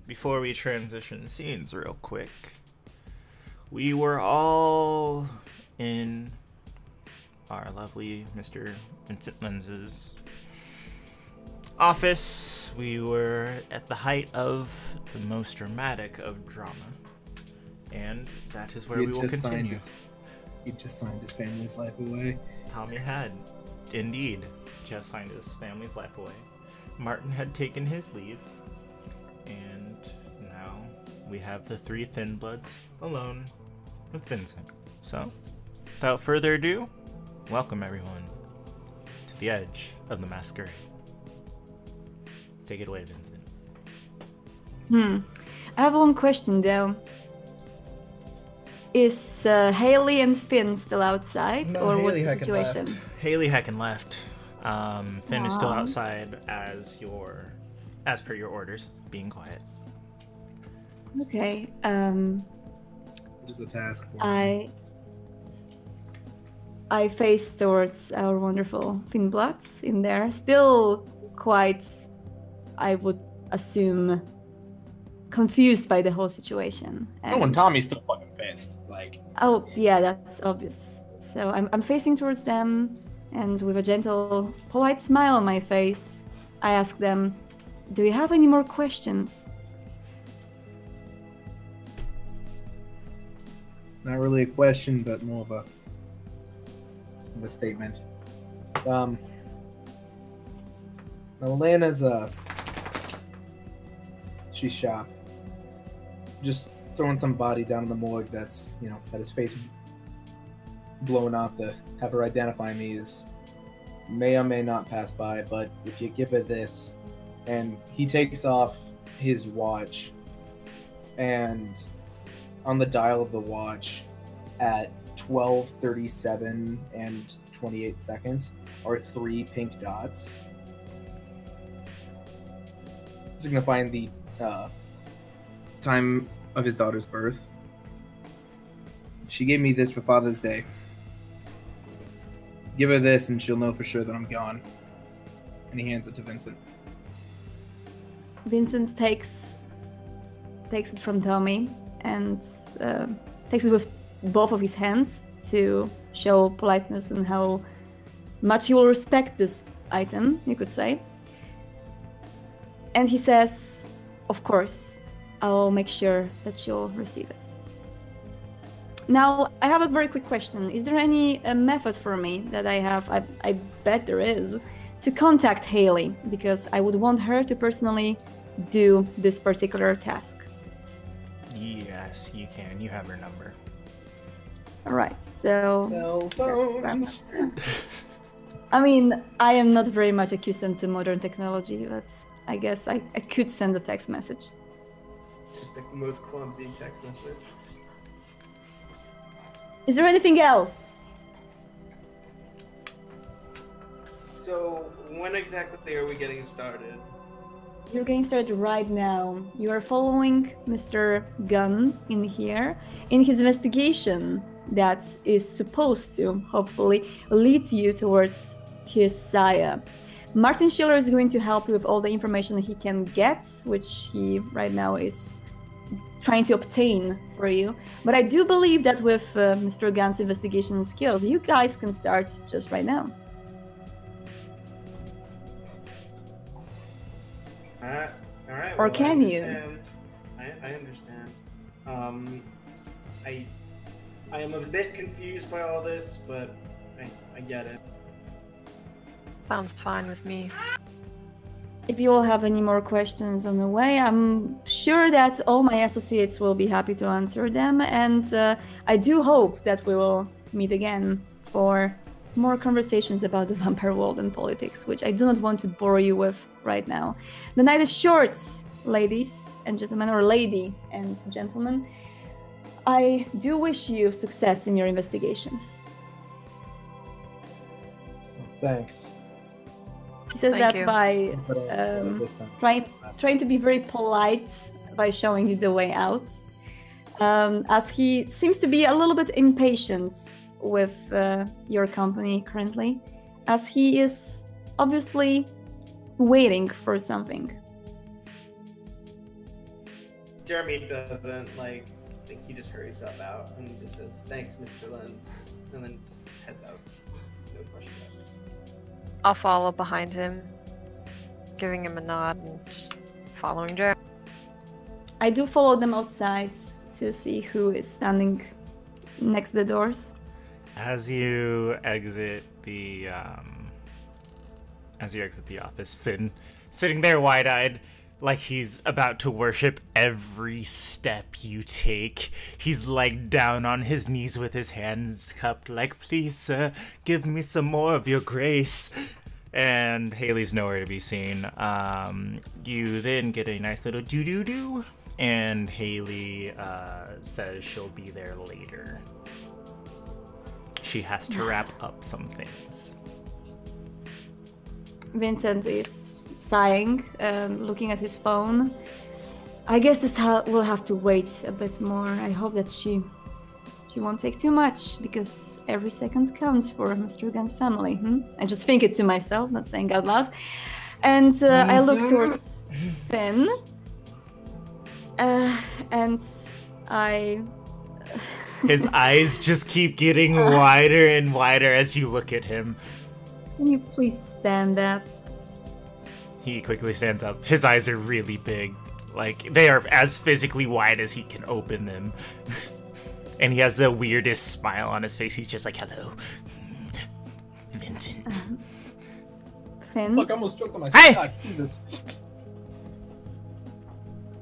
before we transition scenes real quick, we were all in our lovely Mr. Vincent Lenz's office. We were at the height of the most dramatic of drama. And that is where we will continue. He just signed his family's life away. Tommy had, indeed, just signed his family's life away. Martin had taken his leave. And now we have the three Thin Bloods alone with Vincent. So, without further ado, welcome everyone to the edge of the Masquerade. Take it away, Vincent. I have one question though. Is Haley and Finn still outside, No, or Haley what's the situation? left. Haley heckin' left. Finn is still outside as per your orders, being quiet. Okay. What is the task for? I face towards our wonderful Finn Bloods in there. Still quite, I would assume, confused by the whole situation. Oh, and Tommy's still fucking pissed. Like. Oh yeah, that's obvious. So I'm facing towards them, and with a gentle, polite smile on my face, I ask them, "Do you have any more questions?" Not really a question, but more of a statement. Now Elena's she's shot. Just throwing some body down in the morgue that's, had his face blown off to have her identify me is may or may not pass by, but if you give her this, and he takes off his watch, and on the dial of the watch at 12:37 and 28 seconds are 3 pink dots, signifying the time of his daughter's birth. She gave me this for Father's Day. Give her this and she'll know for sure that I'm gone. And he hands it to Vincent. Vincent takes it from Tommy and takes it with both of his hands to show politeness and how much he will respect this item, you could say. And he says, "Of course, I'll make sure that you'll receive it." Now, I have a very quick question. Is there any method for me that I bet there is, to contact Haley? Because I would want her to personally do this particular task. Yes, you can. You have her number. Alright, so... Cell phones! I mean, I am not very much accustomed to modern technology, but I guess I could send a text message. Just the most clumsy text message. Is there anything else? So, when exactly are we getting started? You're getting started right now. You are following Mr. Gunn in here in his investigation that is supposed to, hopefully, lead you towards his sire. Martin Schiller is going to help you with all the information he can get, which he right now is trying to obtain for you. But I do believe that with Mr. Gunn's investigation skills, you guys can start just right now. Alright. Or well, can you? I understand. I am a bit confused by all this, but I get it. Sounds fine with me. If you all have any more questions on the way, I'm sure that all my associates will be happy to answer them, and I do hope that we will meet again for more conversations about the vampire world and politics, which I do not want to bore you with right now. The night is short, ladies and gentlemen, or lady and gentlemen. I do wish you success in your investigation. Thanks. He says Thank that you. by trying to be very polite by showing you the way out, as he seems to be a little bit impatient with your company currently, as he is obviously waiting for something. Jeremy doesn't like. I think he just hurries up out and he just says, "Thanks, Mr. Lenz," and then just heads out. No question asked. I'll follow behind him, giving him a nod and just following Jeremy. I do follow them outside to see who is standing next to the doors. As you exit the office, Finn, sitting there wide-eyed, like he's about to worship every step you take. He's like down on his knees with his hands cupped, like, "Please, sir, give me some more of your grace." And Haley's nowhere to be seen. You then get a nice little doo-doo-doo, and Haley says she'll be there later. She has to wrap up some things. Vincent is sighing, looking at his phone. I guess this will have to wait a bit more. I hope that she won't take too much, because every second counts for Mr. Gunn's family. I just think it to myself, not saying out loud. And I look towards Finn, and I... His eyes just keep getting wider and wider as you look at him. Can you please stand up? He quickly stands up. His eyes are really big. Like, they are as physically wide as he can open them. And he has the weirdest smile on his face. He's just like, "Hello, Vincent." Finn? Look, I almost choked on my Hey! stock. Jesus.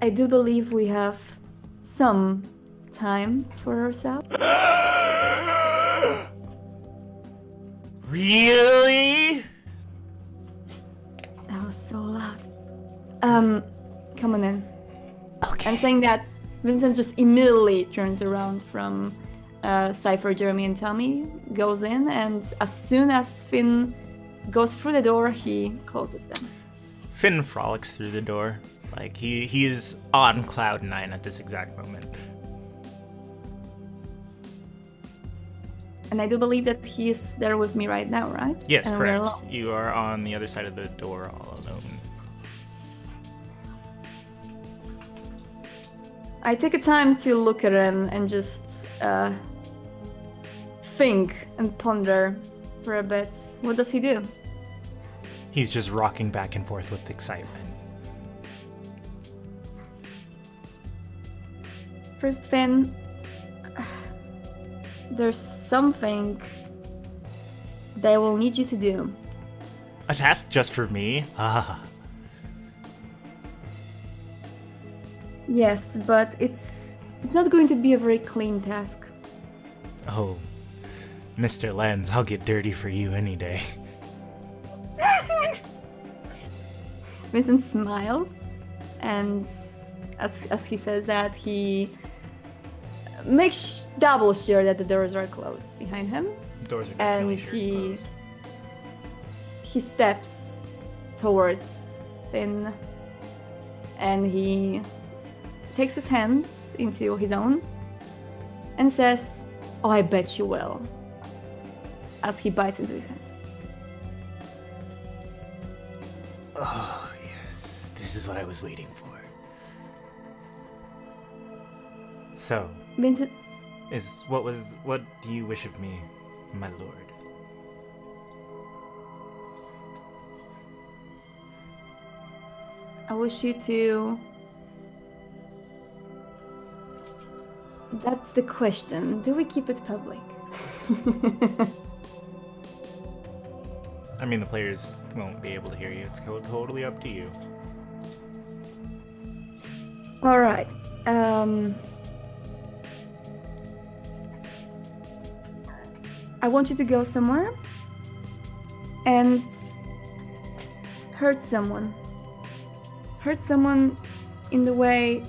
I do believe we have some time for ourselves. Really? That was so loud. Come on in. Okay. And saying that, Vincent just immediately turns around from Cypher, Jeremy, and Tommy, goes in, and as soon as Finn goes through the door, he closes them. Finn frolics through the door. Like, he is on cloud 9 at this exact moment. And I do believe that he is there with me right now, right? Yes, and we're correct. alone. You are on the other side of the door all alone. I take a time to look at him and just think and ponder for a bit. What does he do? He's just rocking back and forth with excitement. First, Finn, there's something that I will need you to do. A task just for me? Ah. Yes, but it's not going to be a very clean task. Oh, Mr. Lenz, I'll get dirty for you any day. Vincent smiles, and as he says that, he makes double sure that the doors are closed behind him. Doors are definitely And sure he closed. steps towards Finn, and he takes his hands into his own and says, "Oh, I bet you will," as he bites into his hand. Oh, yes. This is what I was waiting for. So, Vincent, what do you wish of me, my lord? I wish you to... That's the question. Do we keep it public? I mean, the players won't be able to hear you. It's totally up to you. All right. I want you to go somewhere and hurt someone. Hurt someone in the way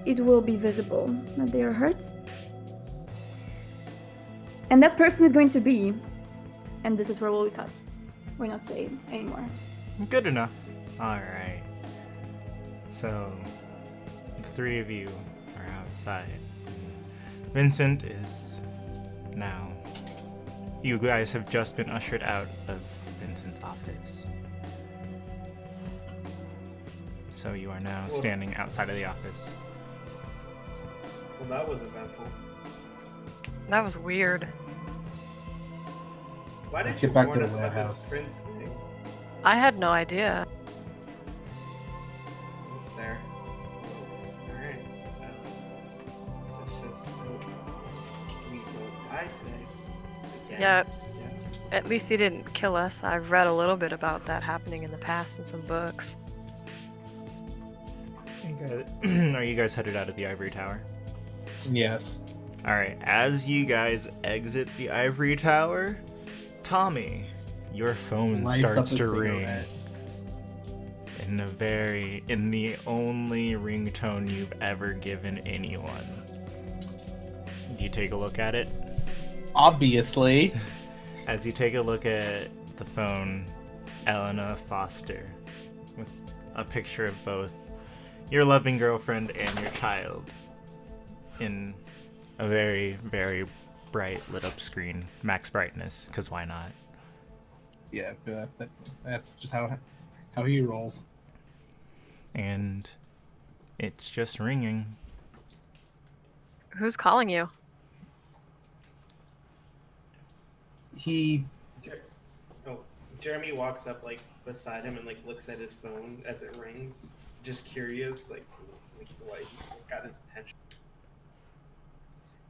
it will be visible that they are hurt. And that person is going to be, and this is where we'll cut. We're not saying anymore. Good enough. Alright. So, the three of you are outside. Vincent is now... You guys have just been ushered out of Vincent's office. So you are now standing outside of the office. Well, that was eventful. That was weird. Why did Let's you get back warn to us the about warehouse. this prince thing? I had no idea. That's fair. Alright. Let's just hope we go by today. Again. Yeah, Yes. at least he didn't kill us. I've read a little bit about that happening in the past in some books. Are you guys headed out of the ivory tower? Yes. Alright, as you guys exit the ivory tower, Tommy, your phone Lights starts up a to ring. cigarette. In the only ringtone you've ever given anyone. Do you take a look at it? Obviously. As you take a look at the phone, Elena Foster, with a picture of both your loving girlfriend and your child in a very, very bright lit up screen. Max brightness, because why not? Yeah, that's just how he rolls. And it's just ringing. Who's calling you? Jeremy walks up like beside him and like looks at his phone as it rings, just curious, like what got his attention.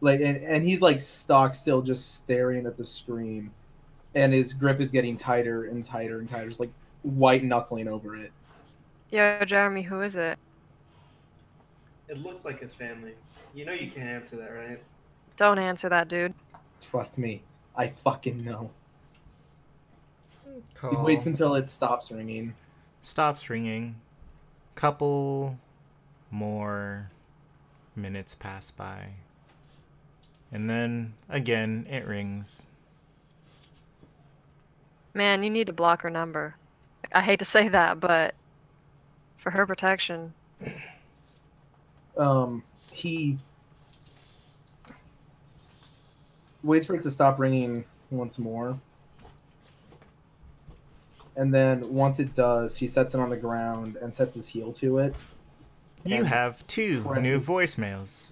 Like, and he's like stock still, just staring at the screen, and his grip is getting tighter and tighter and tighter, just like white knuckling over it. Yo, Jeremy, who is it? It looks like his family. You know you can't answer that, right? Don't answer that, dude. Trust me, I fucking know. Call. He waits until it stops ringing. Stops ringing. Couple more minutes pass by. And then, again, it rings. Man, you need to block her number. I hate to say that, but for her protection. He waits for it to stop ringing once more. And then once it does, he sets it on the ground and sets his heel to it. You have two presses- new voicemails.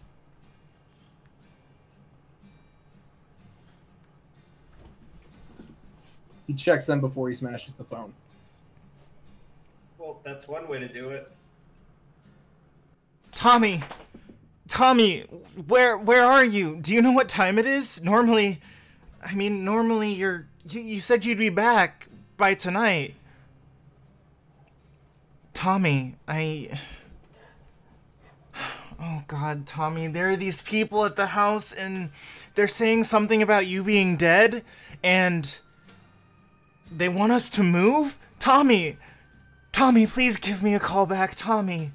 He checks them before he smashes the phone. Well, that's one way to do it. Tommy, where are you? Do you know what time it is? Normally you said you'd be back by tonight. Tommy, oh God, Tommy, there are these people at the house and they're saying something about you being dead and they want us to move? Tommy, please give me a call back, Tommy,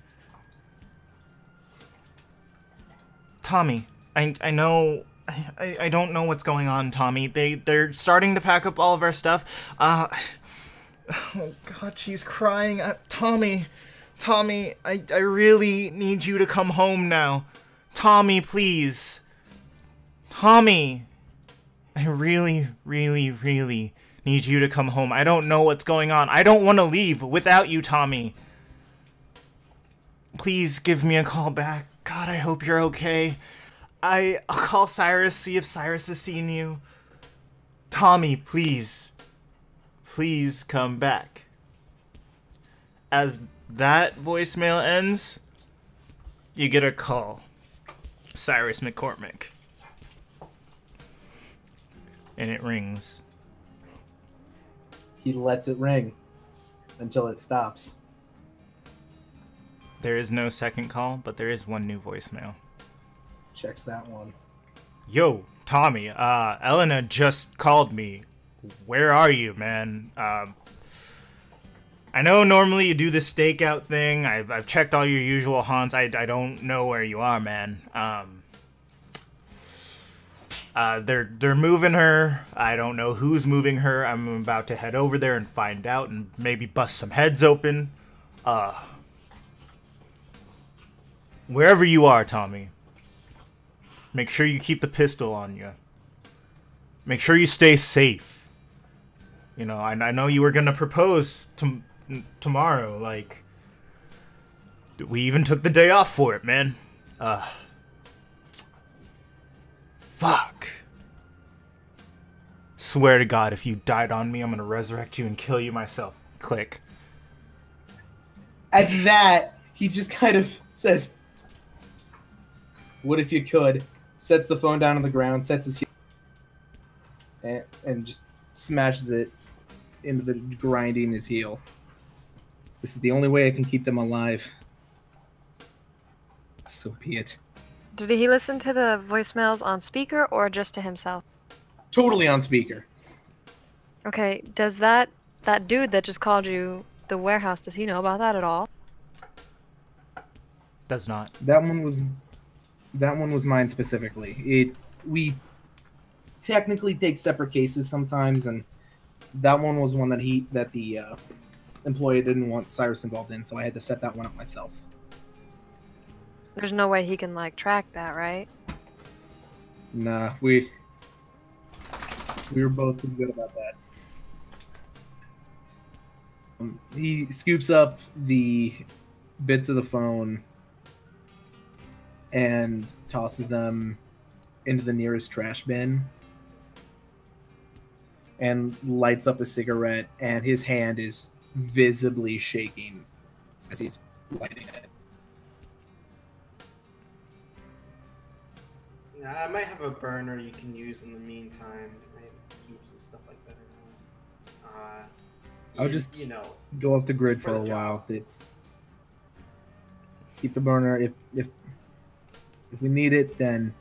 I know, I don't know what's going on, Tommy. They're starting to pack up all of our stuff. Oh God, she's crying. Tommy, I really need you to come home now. Tommy, please. Tommy, I really, really, really need you to come home. I don't know what's going on. I don't want to leave without you, Tommy. Please give me a call back. God, I hope you're okay. I'll call Cyrus, see if Cyrus has seen you. Tommy, please. Please come back. As that voicemail ends, you get a call. Cyrus McCormick. And it rings. He lets it ring until it stops. There is no second call, but there is one new voicemail. Checks that one. Yo, Tommy, Elena just called me. Where are you, man? I know normally you do the stakeout thing. I've checked all your usual haunts. I don't know where you are, man. They're moving her. I don't know who's moving her. I'm about to head over there and find out and maybe bust some heads open. Wherever you are, Tommy, make sure you keep the pistol on you. Make sure you stay safe. You know, I know you were gonna propose tomorrow. Like, We even took the day off for it, man. Fuck. Swear to God, if you died on me, I'm gonna resurrect you and kill you myself. Click. At that, he just kind of says, "What if you could?" Sets the phone down on the ground, sets his heel, and just smashes it into the grinding his heel. This is the only way I can keep them alive. So be it. Did he listen to the voicemails on speaker or just to himself? Totally on speaker. Okay, does that dude that just called you the warehouse, does he know about that at all? Does not. That one was mine specifically. We technically take separate cases sometimes, and that one was one that the employee didn't want Cyrus involved in, so I had to set that one up myself. There's no way he can, like, track that, right? Nah, we were both pretty good about that. He scoops up the bits of the phone and tosses them into the nearest trash bin and lights up a cigarette, and his hand is visibly shaking as he's lighting it. I might have a burner you can use in the meantime. I keep some stuff like that around. I'll just go off the grid for a while. It's keep the burner. If we need it, then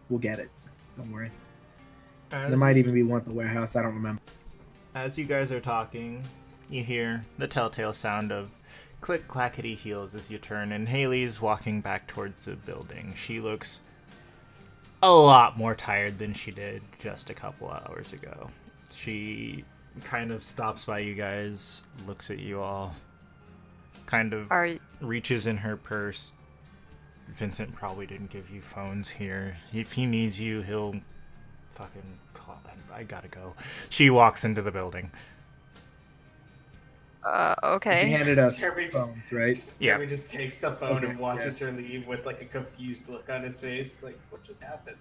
we'll get it. Don't worry. There might even be one at the warehouse. I don't remember. As you guys are talking, you hear the telltale sound of click clackety heels as you turn, and Haley's walking back towards the building. She looks a lot more tired than she did just a couple hours ago. She kind of stops by you guys, looks at you all, kind of reaches in her purse. Vincent probably didn't give you phones here. If he needs you, he'll fucking call. I gotta go. She walks into the building. Okay. She handed us Jeremy phones, right? Jeremy just takes the phone and watches her leave with like a confused look on his face. Like, what just happened?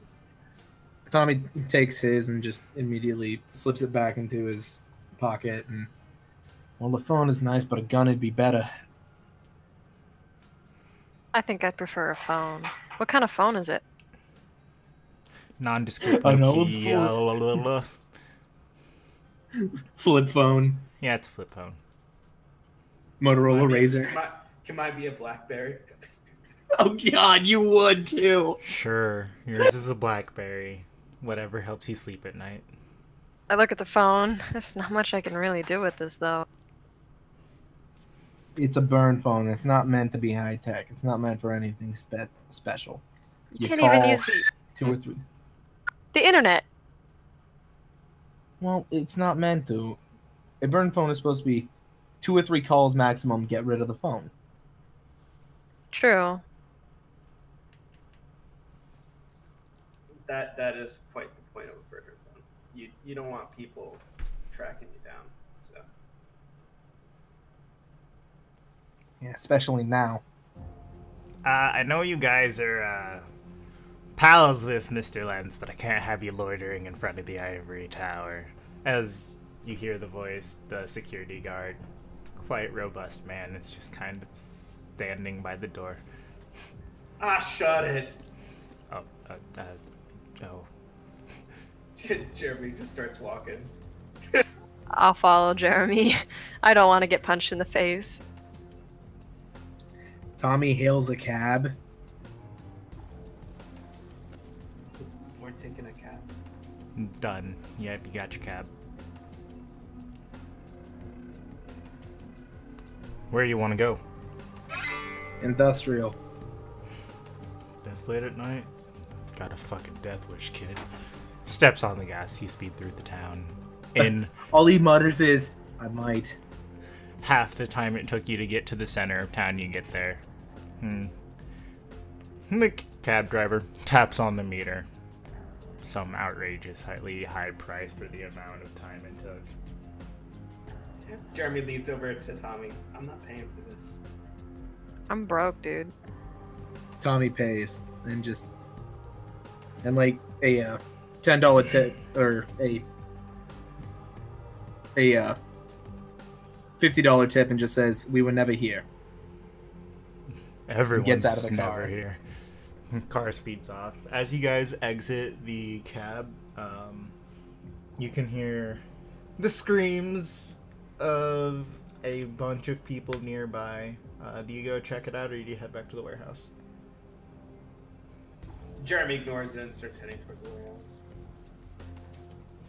Tommy takes his and just immediately slips it back into his pocket. And well, the phone is nice, but a gun would be better. I think I'd prefer a phone. What kind of phone is it? Nondescript. I know. Flip phone. Yeah, it's a flip phone. Motorola Razor. Can mine be a BlackBerry? Oh God, you would too. Sure, yours is a BlackBerry. Whatever helps you sleep at night. I look at the phone. There's not much I can really do with this, though. It's a burn phone. It's not meant to be high tech. It's not meant for anything special. You can't even use 2 or 3. the internet. Well, it's not meant to. A burn phone is supposed to be 2 or 3 calls maximum. Get rid of the phone. True. That is quite the point of a burner phone. You don't want people tracking you down. So. Yeah, especially now. I know you guys are pals with Mr. Lenz, but I can't have you loitering in front of the ivory tower. As you hear the voice, the security guard, quite robust man, is just kind of standing by the door. Ah, shut it. Oh. Jeremy just starts walking. I'll follow Jeremy. I don't want to get punched in the face. Tommy hails a cab. We're taking a cab. Done. Yep, you got your cab. Where you want to go? Industrial. This late at night? Got a fucking death wish, kid. Steps on the gas, you speed through the town. In all he mutters is, I might. Half the time it took you to get to the center of town, you get there. The cab driver taps on the meter. Some outrageous, highly high price for the amount of time it took. Jeremy leads over to Tommy. I'm not paying for this. I'm broke, dude. Tommy pays and like a $10 tip or a $50 tip and just says we were never here. Everyone's gets out of the never car. here. Car speeds off. As you guys exit the cab, you can hear the screams of a bunch of people nearby. Do you go check it out, or do you head back to the warehouse? Jeremy ignores it and starts heading towards the warehouse.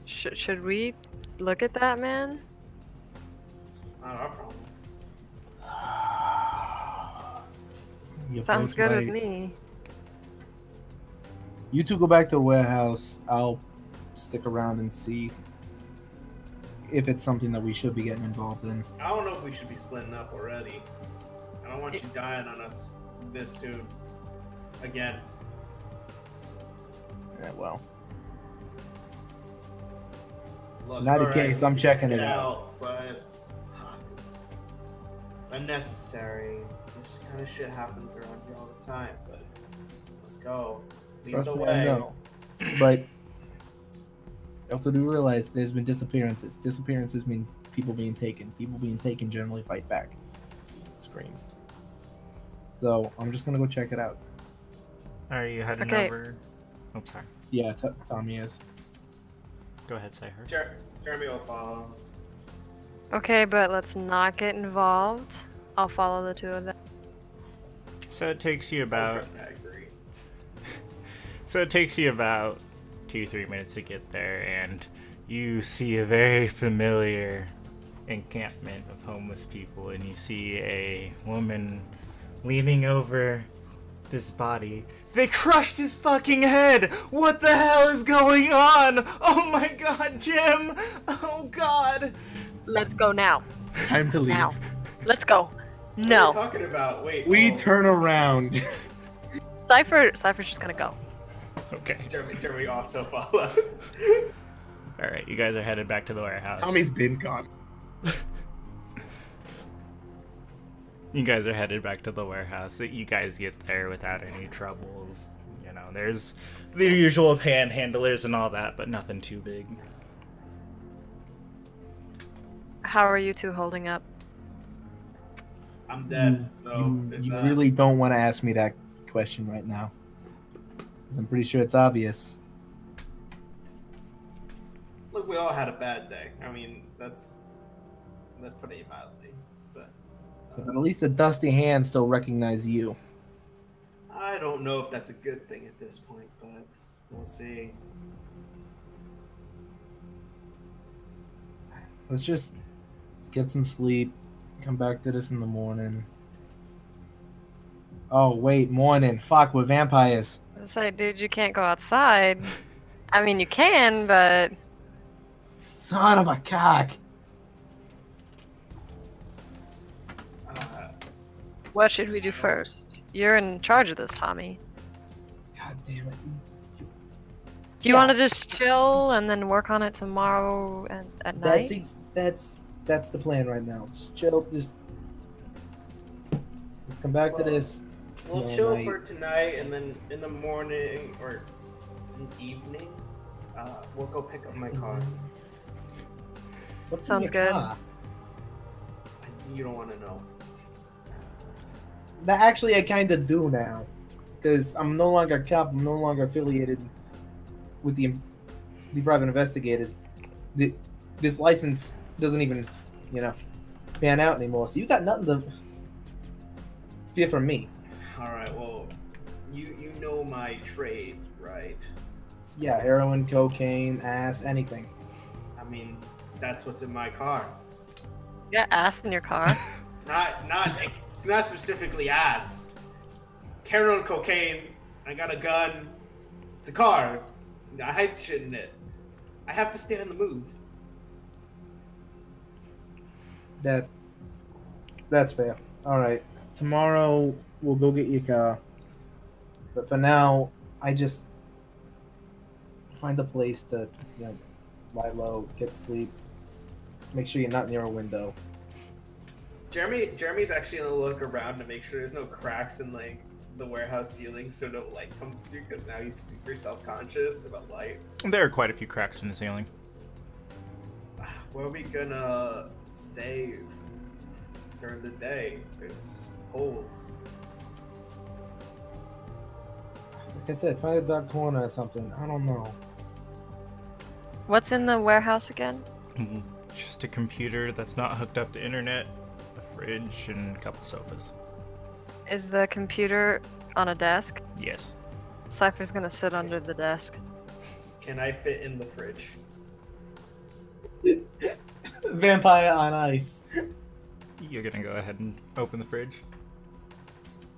Should we look at that man? It's not our problem. You're Sounds both good right. with me. You two go back to the warehouse. I'll stick around and see if it's something that we should be getting involved in. I don't know if we should be splitting up already. I don't want you dying on us this soon. Again. Yeah, well. Look, Not the alright, case, I'm we can checking check it out. But it's unnecessary. This kind of shit happens around here all the time. But let's go. Lead Trust the me, I way. know. But I also do realize there's been disappearances. Disappearances mean people being taken. People being taken generally fight back. Screams. So I'm just gonna go check it out. Are you heading Okay. over? Oh, sorry. Yeah, Tommy is. Go ahead, Cypher. Jeremy will follow. Okay, but let's not get involved. I'll follow the two of them. So it takes you Oh, about. trust me, I agree. So it takes you about 2-3 minutes to get there, and you see a very familiar encampment of homeless people, and you see a woman leaning over this body. They crushed his fucking head! What the hell is going on? Oh my god, Jim! Oh god! Let's go now. Time to leave. Now. Let's go. What are No. you talking about? Wait. We oh, turn around. Cypher's just gonna go. Okay. Jeremy also follows. Alright, you guys are headed back to the warehouse. Tommy's been gone. You guys are headed back to the warehouse. You guys get there without any troubles. You know, there's the usual panhandlers and all that, but nothing too big. How are you two holding up? I'm dead. So there's You that. really don't want to ask me that question right now. 'Cause I'm pretty sure it's obvious. Look, we all had a bad day. I mean, that's putting it mildly. But But at least the dusty hands still recognize you. I don't know if that's a good thing at this point, but we'll see. Let's just get some sleep. Come back to this in the morning. Oh, wait, morning. Fuck, we're vampires. It's like, dude, you can't go outside. I mean, you can, but Son of a cock. what should we do first? You're in charge of this, Tommy. God damn it. Do you Yeah. want to just chill and then work on it tomorrow and at night? That's the plan right now. Let's chill. Just let's come back to Well, this. We'll tomorrow chill night. for tonight, and then in the morning or in the evening, we'll go pick up my car. What's Sounds in your good. car? You don't want to know. That actually, I kind of do now, because I'm no longer a cop. I'm no longer affiliated with the private investigators. This license doesn't even, pan out anymore. So you got nothing to fear from me. All right. Well, you know my trade, right? Yeah, heroin, cocaine, ass, anything. I mean, that's what's in my car. You got ass in your car? It's not specifically ass. Heroin, cocaine. I got a gun. It's a car. I hide shit in it. I have to stay on the move. That's fair. All right. Tomorrow we'll go get your car. But for now, I just find a place to lie low, get sleep, make sure you're not near a window. Jeremy's actually gonna look around to make sure there's no cracks in like the warehouse ceiling so no light comes through, because now he's super self-conscious about light. There are quite a few cracks in the ceiling. Where are we gonna stay during the day? There's holes. Like I said, find a dark corner or something. I don't know. What's in the warehouse again? Just a computer that's not hooked up to internet, a fridge, and a couple sofas. Is the computer on a desk? Yes. Cypher's gonna sit under the desk. Can I fit in the fridge? Vampire on ice. You're gonna go ahead and open the fridge.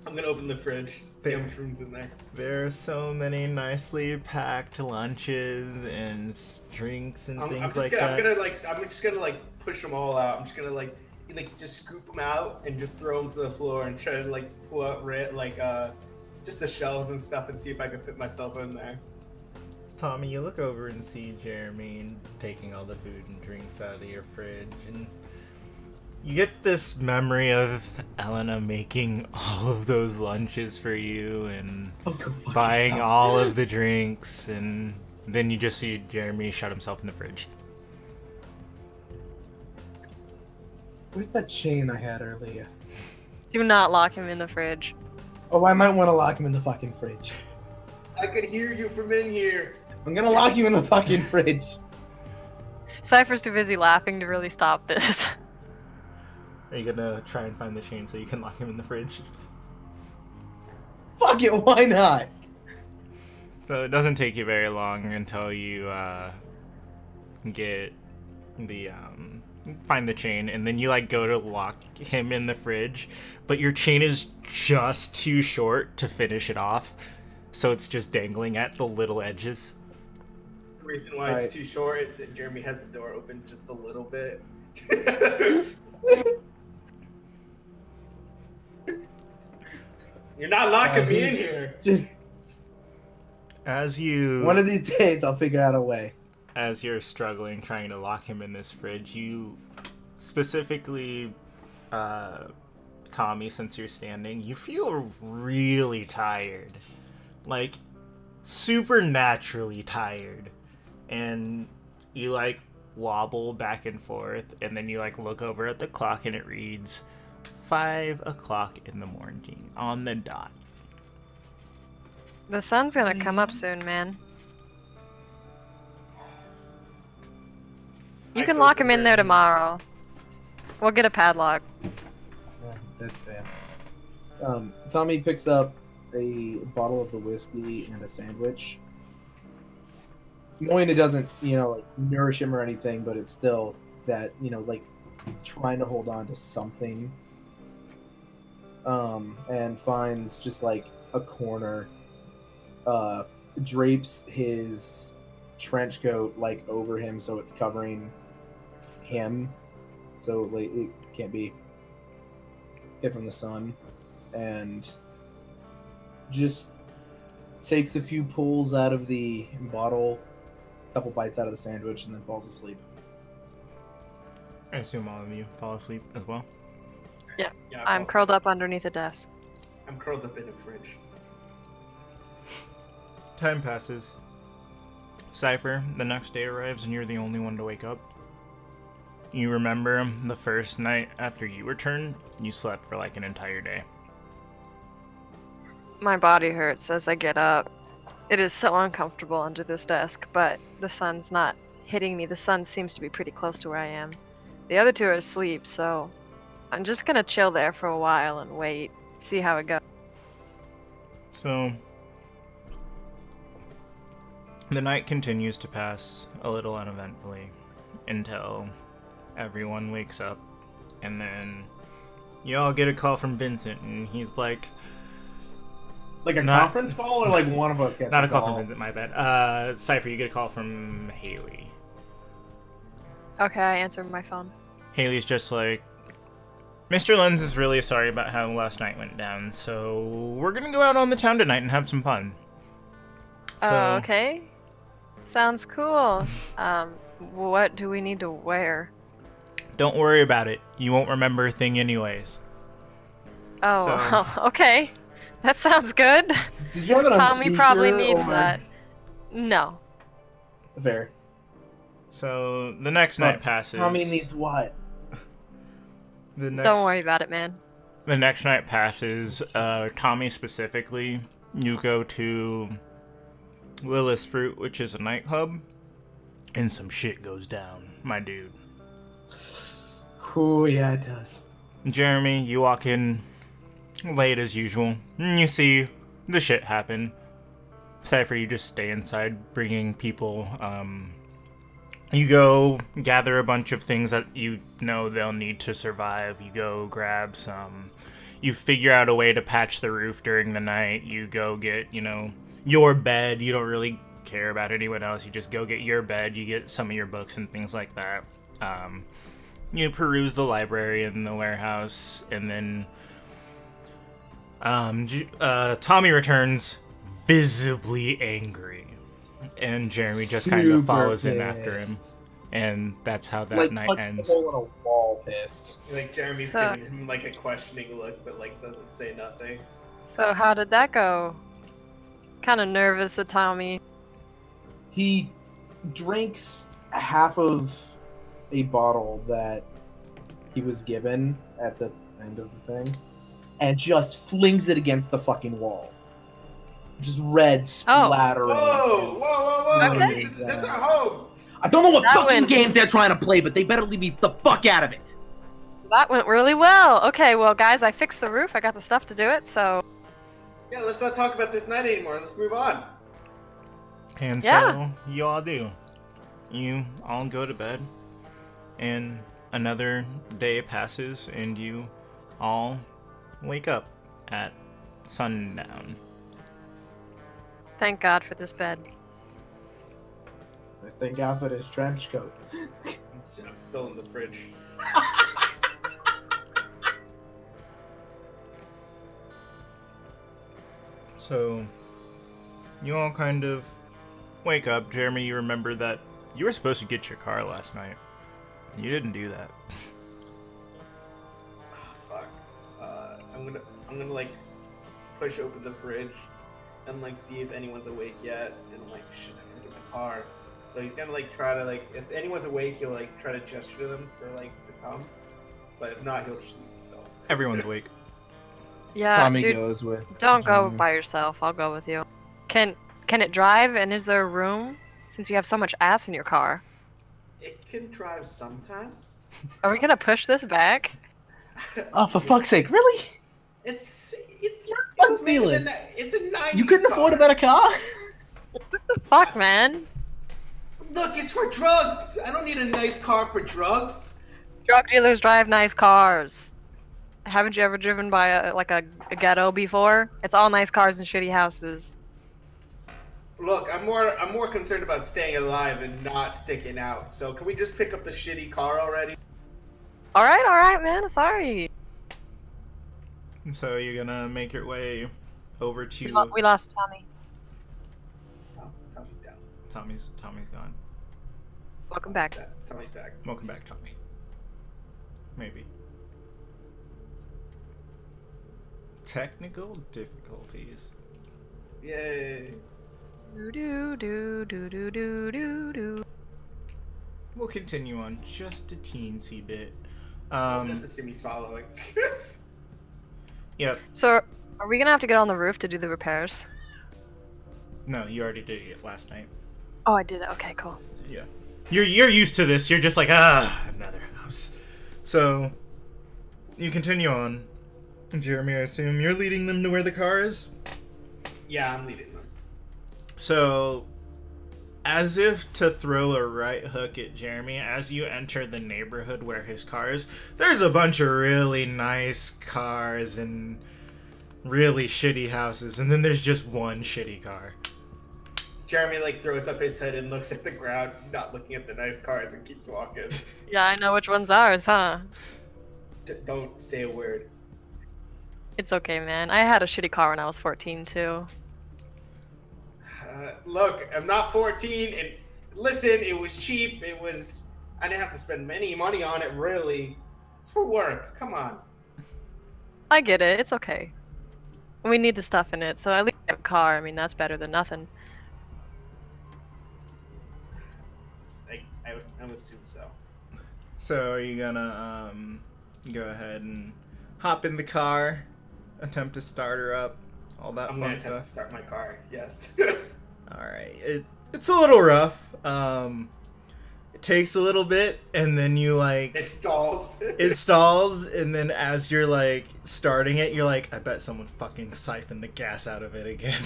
I'm gonna open the fridge, see how much room's in there. There are so many nicely packed lunches and drinks and things like that. I'm just gonna like push them all out. I'm just gonna like just scoop them out and just throw them to the floor and try to like pull out just the shelves and stuff and see if I can fit myself in there. Tommy, you look over and see Jeremy taking all the food and drinks out of your fridge, and you get this memory of Elena making all of those lunches for you and buying all of the drinks, and then you just see Jeremy shut himself in the fridge. Where's that chain I had earlier? Do not lock him in the fridge. Oh, I might want to lock him in the fucking fridge. I could hear you from in here. I'm gonna lock you in the fucking fridge. Cypher's too busy laughing to really stop this. Are you gonna try and find the chain so you can lock him in the fridge? Fuck it, why not? So it doesn't take you very long until you get the find the chain, and then you like go to lock him in the fridge, but your chain is just too short to finish it off, so it's just dangling at the little edges. The reason why it's too short is that Jeremy has the door open just a little bit. You're not locking me in here. As you... One of these days, I'll figure out a way. As you're struggling, trying to lock him in this fridge, you specifically, Tommy, since you're standing, you feel really tired. Like, supernaturally tired. And you, like, wobble back and forth, and then you, like, look over at the clock, and it reads 5 o'clock in the morning on the dot. The sun's gonna come up soon, man. You can lock him in there tomorrow. We'll get a padlock. Yeah, that's fair. Tommy picks up a bottle of the whiskey and a sandwich. Knowing it doesn't, like, nourish him or anything, but it's still that, like, trying to hold on to something. And finds just, like, a corner, drapes his trench coat, like, over him so it's covering him, so like it can't be hit from the sun, and just takes a few pulls out of the bottle, a couple bites out of the sandwich, and then falls asleep. I assume all of you fall asleep as well? Yeah, Yeah, I'm curled up underneath a desk. I'm curled up in a fridge. Time passes. Cypher, the next day arrives and you're the only one to wake up. You remember the first night after you returned, you slept for like an entire day. My body hurts as I get up. It is so uncomfortable under this desk, but the sun's not hitting me. The sun seems to be pretty close to where I am. The other two are asleep, so I'm just gonna chill there for a while and wait, see how it goes. So, the night continues to pass a little uneventfully until everyone wakes up, and then you all get a call from Vincent, and he's like... Like a conference call, or like one of us gets Not a call from Vincent, my bad. Cypher, you get a call from Haley. Okay, I answer my phone. Haley's just like, Mr. Lenz is really sorry about how last night went down, so we're gonna go out on the town tonight and have some fun. Oh, okay. Sounds cool. What do we need to wear? don't worry about it. You won't remember a thing anyways. Oh, okay. That sounds good. Did you have it on Tommy probably speaker, needs or- that. No. Fair. So the next night passes. Tommy needs what? Don't worry about it, man. The next night passes. Tommy specifically, you go to Lilith's Fruit, which is a nightclub, and some shit goes down, my dude. Oh yeah, it does. Jeremy, you walk in late as usual, and you see the shit happen. Cypher, you just stay inside, bringing people. You go gather a bunch of things that you know they'll need to survive. You go grab some. You figure out a way to patch the roof during the night. You go get, your bed. You don't really care about anyone else. You just go get your bed. You get some of your books and things like that. You peruse the library and the warehouse, and then Tommy returns visibly angry, and Jeremy just kind of follows in after him, and that's how that night ends. Hole in a wall, pissed. Like Jeremy's giving him like a questioning look, but like doesn't say nothing. So how did that go? Kind of nervous at Tommy. He drinks half of a bottle that he was given at the end of the thing, and just flings it against the fucking wall. Just red splattering. Whoa, whoa, whoa, whoa! Okay. This is our home. I don't know what That fucking went- games they're trying to play, but they better leave me the fuck out of it. That went really well. Okay, well, guys, I fixed the roof. I got the stuff to do it, so... Yeah, let's not talk about this night anymore. Let's move on. And Yeah. so you all do. You all go to bed, and another day passes, and you all wake up at sundown. Thank God for this bed. Thank God for this trench coat. I'm still in the fridge. So, you all kind of wake up. Jeremy, you remember that you were supposed to get your car last night. You didn't do that. Oh, fuck. I'm gonna like push open the fridge and like see if anyone's awake yet. And I'm like, shit, I gotta get my car. So he's gonna like try to like, if anyone's awake, he'll like try to gesture to them for like to come. But if not, he'll just leave himself. Everyone's awake. Yeah, Tommy dude, goes with. don't go Jeremy. by yourself. I'll go with you. Can it drive, and is there room? Since you have so much ass in your car. It can drive sometimes. Are we gonna push this back? Oh, for fuck's sake, really? It's Fun made in feeling. it's a 90s You couldn't afford a car. better car? What the fuck, man? Look, it's for drugs. I don't need a nice car for drugs. Drug dealers drive nice cars. Haven't you ever driven by a ghetto before? It's all nice cars and shitty houses. Look, I'm more concerned about staying alive and not sticking out. So can we just pick up the shitty car already? All right, man. Sorry. And so you're gonna make your way over to We lost Tommy. Oh, Tommy's down. Tommy's gone. Welcome back. Tommy's back. Welcome back, Tommy. Maybe. Technical difficulties. Yay. Do do do do do do do do. We'll continue on just a teensy bit. Just assume he's following. Yep. So, are we gonna have to get on the roof to do the repairs? No, you already did it last night. Oh, I did it. Okay, cool. Yeah. You're used to this. You're just like, another house. So, you continue on. Jeremy, I assume you're leading them to where the car is? Yeah, I'm leading them. So, as if to throw a right hook at Jeremy, as you enter the neighborhood where his car is, there's a bunch of really nice cars and really shitty houses, and then there's just one shitty car. Jeremy like throws up his head and looks at the ground, not looking at the nice cars, and keeps walking. Yeah, I know which one's ours, huh? Don't say a word. It's okay, man. I had a shitty car when I was 14 too. Look, I'm not 14, and listen, it was cheap. I didn't have to spend any money on it, really. It's for work. Come on. I get it. It's okay. We need the stuff in it, so at least we have a car. I mean, that's better than nothing. I would assume so. So are you gonna go ahead and hop in the car, attempt to start her up, all that I'm fun gonna stuff? attempt to start my car. Yes. All right, it's a little rough. It takes a little bit, and then you like It stalls. it stalls, and then as you're like starting it, you're like, I bet someone fucking siphoned the gas out of it again.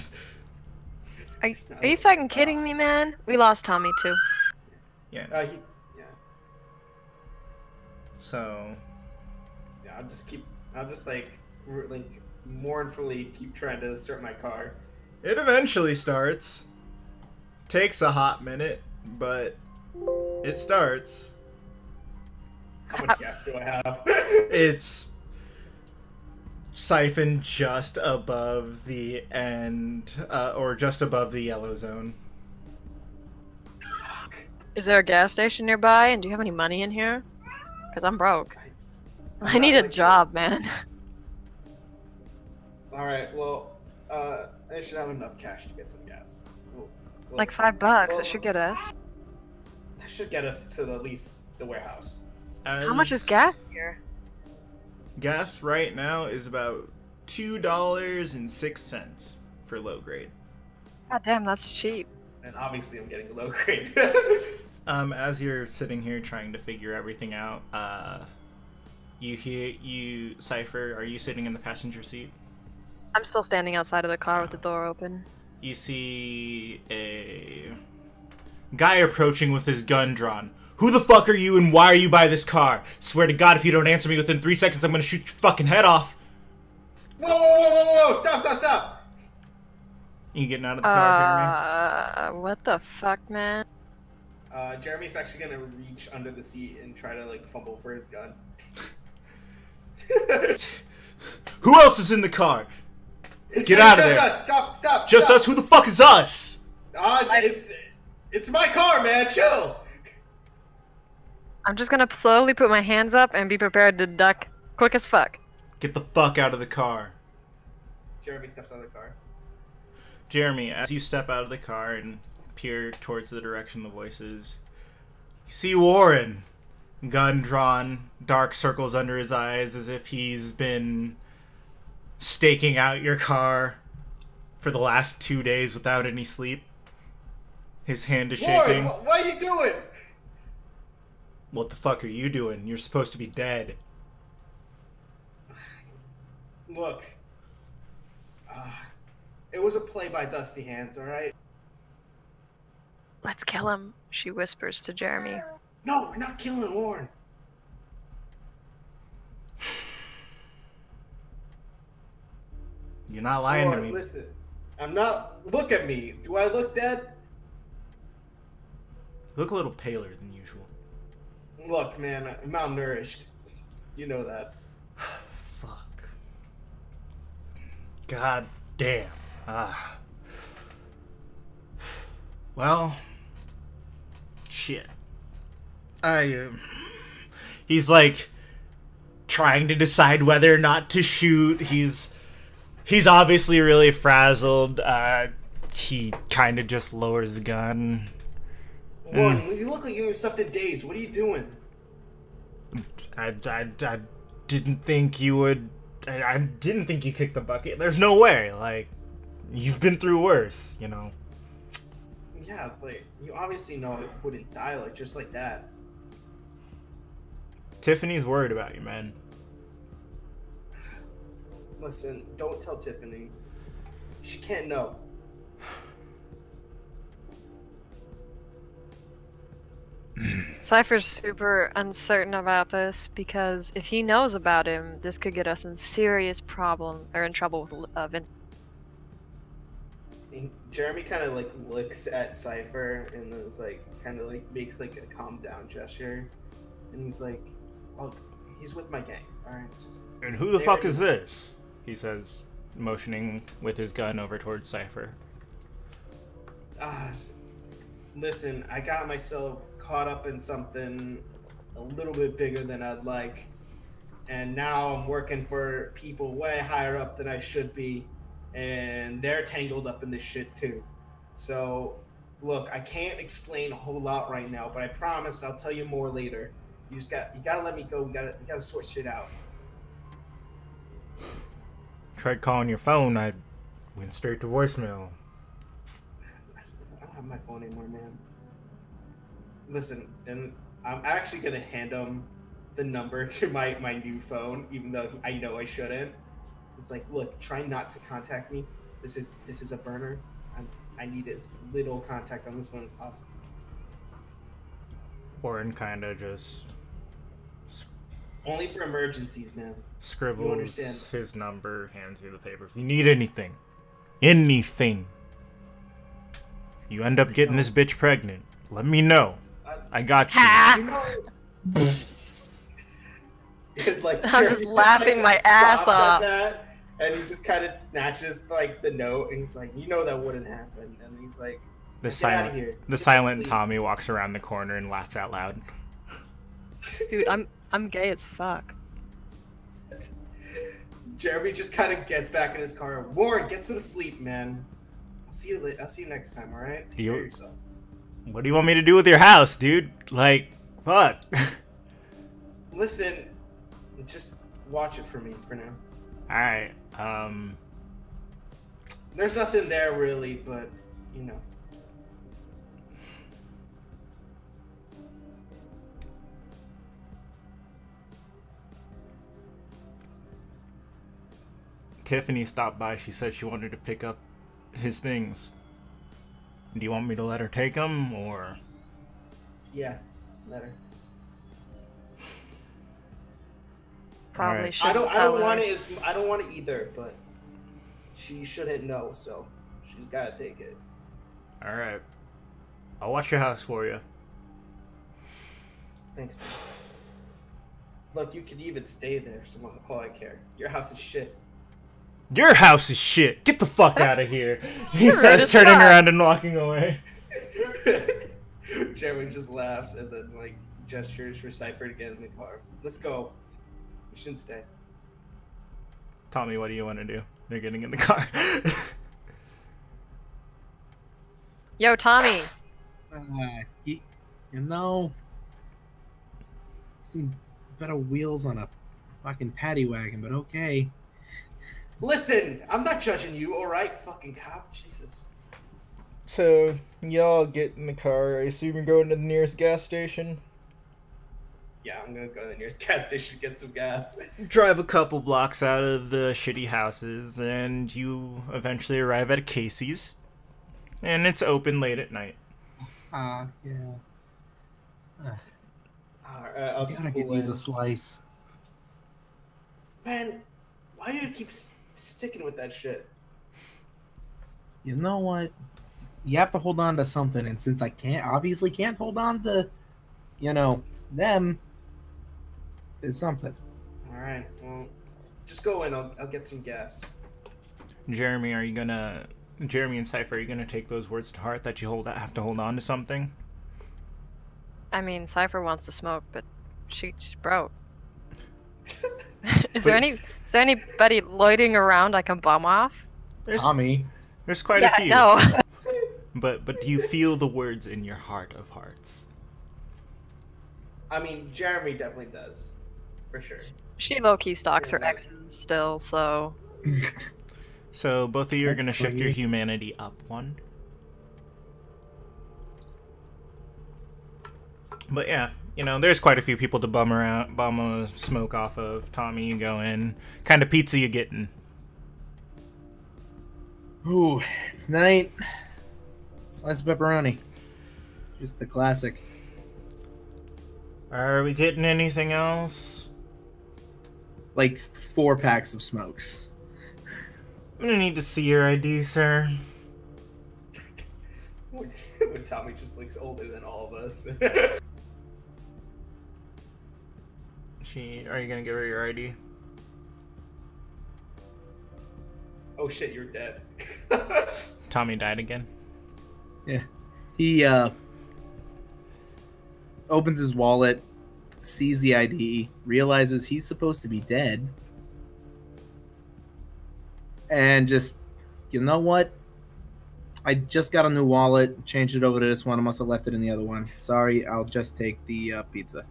Are you fucking kidding me, man? We lost Tommy too. Yeah. Yeah. So. Yeah. I'll just like mournfully keep trying to start my car. It eventually starts. Takes a hot minute, but it starts. How much gas do I have? It's siphoned just above the end, or just above the yellow zone. Is there a gas station nearby? And do you have any money in here? Because I'm broke. I need a job, man. Alright, well, I should have enough cash to get some gas. Well, Like $5. It should get us. That should get us to at least the warehouse. How much is gas here? Gas right now is about $2.06 for low grade. God damn, that's cheap. And obviously I'm getting low grade. As you're sitting here trying to figure everything out, Cypher, are you sitting in the passenger seat? I'm still standing outside of the car with the door open. You see a guy approaching with his gun drawn. Who the fuck are you and why are you by this car? Swear to God, if you don't answer me within 3 seconds, I'm gonna shoot your fucking head off. Whoa! Stop! You getting out of the car, Jeremy? What the fuck, man? Jeremy's actually gonna reach under the seat and try to like fumble for his gun. Who else is in the car? Get out of there! Us. Stop! Just us? Who the fuck is us? It's my car, man. Chill. I'm just gonna slowly put my hands up and be prepared to duck quick as fuck. Get the fuck out of the car. Jeremy steps out of the car. Jeremy, as you step out of the car and peer towards the direction the voice is, you see Warren, gun drawn, dark circles under his eyes as if he's been staking out your car for the last 2 days without any sleep. His hand is shaking. Warren, what are you doing? What the fuck are you doing? You're supposed to be dead. Look. It was a play by Dusty Hands, alright? Let's kill him, she whispers to Jeremy. No, we're not killing Warren. You're not lying to me. Listen, I'm not. Look at me. Do I look dead? You look a little paler than usual. Look, man, I'm malnourished. You know that. Fuck. God damn. Well, shit. He's like trying to decide whether or not to shoot. He's obviously really frazzled. He kind of just lowers the gun. Warren, you look like you were something dazed. What are you doing? I didn't think you would. I didn't think you kicked the bucket. There's no way. Like, you've been through worse, you know. Yeah, like, you obviously know it wouldn't die like just like that. Tiffany's worried about you, man. Listen, don't tell Tiffany. She can't know. Cypher's super uncertain about this because if he knows about him, this could get us in serious trouble with Vincent. Jeremy kind of like looks at Cypher and is like kind of like makes like a calm down gesture, and he's like, "Oh, he's with my gang. All right, just." And who the fuck is this? He says, motioning with his gun over towards Cypher. Listen, I got myself caught up in something a little bit bigger than I'd like. And now I'm working for people way higher up than I should be. And they're tangled up in this shit too. So, look, I can't explain a whole lot right now, but I promise I'll tell you more later. You gotta let me go. We gotta sort shit out. Tried calling your phone, I went straight to voicemail. I don't have my phone anymore, man. Listen, and I'm actually gonna hand him the number to my new phone, even though I know I shouldn't. It's like, look, try not to contact me. This is a burner. I need as little contact on this phone as possible. Warren kind of just only for emergencies, man. Scribbles his number, hands you the paper. If you need anything, you end up getting this bitch pregnant, let me know. I got you. Like, I'm just laughing my ass off. And he just kind of snatches like the note, and he's like, "You know that wouldn't happen." And he's like, "Get out of here." The silent Tommy walks around the corner and laughs out loud. Dude, I'm gay as fuck. Jeremy just kind of gets back in his car. Warren, get some sleep, man. I'll see you next time. All right? Take care of yourself. What do you want me to do with your house, dude? Like, fuck. Listen, just watch it for me for now. All right. There's nothing there really, but you know. Tiffany stopped by. She said she wanted to pick up his things. Do you want me to let her take them, or? Yeah, let her. Probably right. should. I don't want it. I don't want it either, but she shouldn't know, so she's gotta take it. All right. I'll watch your house for you. Thanks, man. Look, you could even stay there, so all I care. Your house is shit. Your house is shit. Get the fuck out of here. He says, turning around and walking away. Jeremy just laughs and then like gestures for Cypher to get in the car. Let's go. We shouldn't stay. Tommy, what do you want to do? They're getting in the car. Yo, Tommy. You know, seen better wheels on a fucking paddy wagon, but okay. Listen, I'm not judging you, alright, fucking cop. Jesus. So, y'all get in the car. I assume you're going to the nearest gas station? Yeah, I'm gonna go to the nearest gas station to get some gas. Drive a couple blocks out of the shitty houses, and you eventually arrive at a Casey's. And it's open late at night. Yeah. Alright, I'll just Gotta pull use in. a slice. Man, why do you keep sticking with that shit? You know what? You have to hold on to something, and since I obviously can't hold on to, them, it's something. Alright, well, just go in, I'll get some gas. Jeremy and Cypher, are you gonna take those words to heart that you have to hold on to something? I mean, Cypher wants to smoke, but she's broke. Is there anybody loitering around I can bum off? Tommy. There's quite a few. No. But do you feel the words in your heart of hearts? I mean, Jeremy definitely does. For sure. She low-key stalks her exes still, so... So both of you are going to shift your funny. humanity up one. But yeah, there's quite a few people to bum a smoke off of. Tommy, you go in. Kind of pizza you getting? Ooh, it's night. Slice of pepperoni. Just the classic. Are we getting anything else? Like 4 packs of smokes. I'm going to need to see your ID, sir. When Tommy just looks older than all of us. Are you going to give her your ID? Oh shit, you're dead. Tommy died again. Yeah. He opens his wallet, sees the ID, realizes he's supposed to be dead, and just, you know what? I just got a new wallet, changed it over to this one. I must have left it in the other one. Sorry, I'll just take the pizza.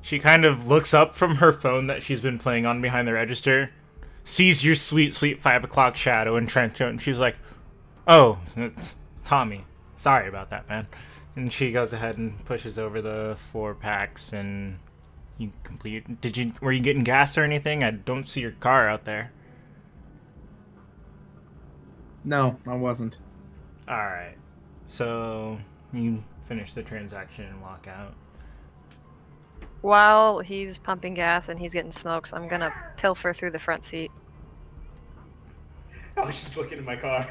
She kind of looks up from her phone that she's been playing on behind the register, sees your sweet, sweet 5 o'clock shadow and trench coat, and she's like, "Oh, it's Tommy. Sorry about that, man." And she goes ahead and pushes over the 4 packs, and you complete. Were you getting gas or anything? I don't see your car out there. No, I wasn't. Alright. So, you finish the transaction and walk out. While he's pumping gas and he's getting smokes, I'm gonna pilfer through the front seat. I was just looking in my car.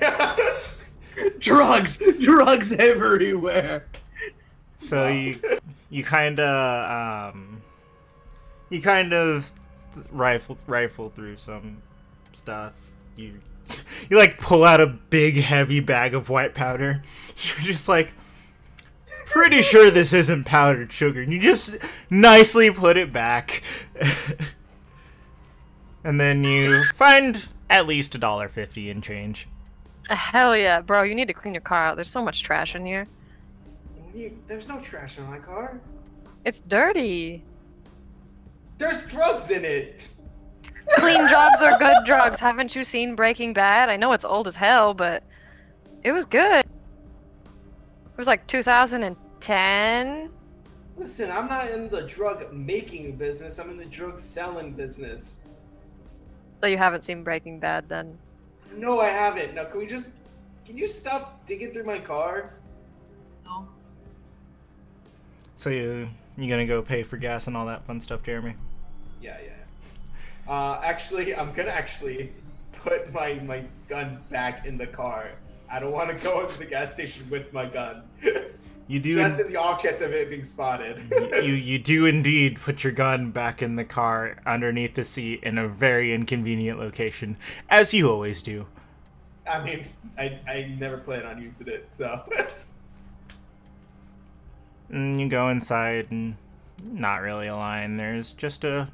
Drugs everywhere. So you kind of rifle through some stuff. You like pull out a big heavy bag of white powder. You're just like, pretty sure this isn't powdered sugar. And you just nicely put it back. And then you find at least $1.50 in change. Hell yeah, bro, you need to clean your car out. There's so much trash in here. There's no trash in my car. It's dirty. There's drugs in it. Clean drugs are good drugs. Haven't you seen Breaking Bad? I know it's old as hell, but it was good. It was like 2010. Listen, I'm not in the drug making business. I'm in the drug selling business. So you haven't seen Breaking Bad then? No, I haven't. Now, can you stop digging through my car? No. So you gonna go pay for gas and all that fun stuff, Jeremy? Yeah. Actually, I'm gonna put my gun back in the car. I don't want to go into the gas station with my gun. You do. Just in the off chance of it being spotted. you do indeed put your gun back in the car underneath the seat in a very inconvenient location, as you always do. I mean, I never plan on using it, so. And you go inside, and not really a line. There's just a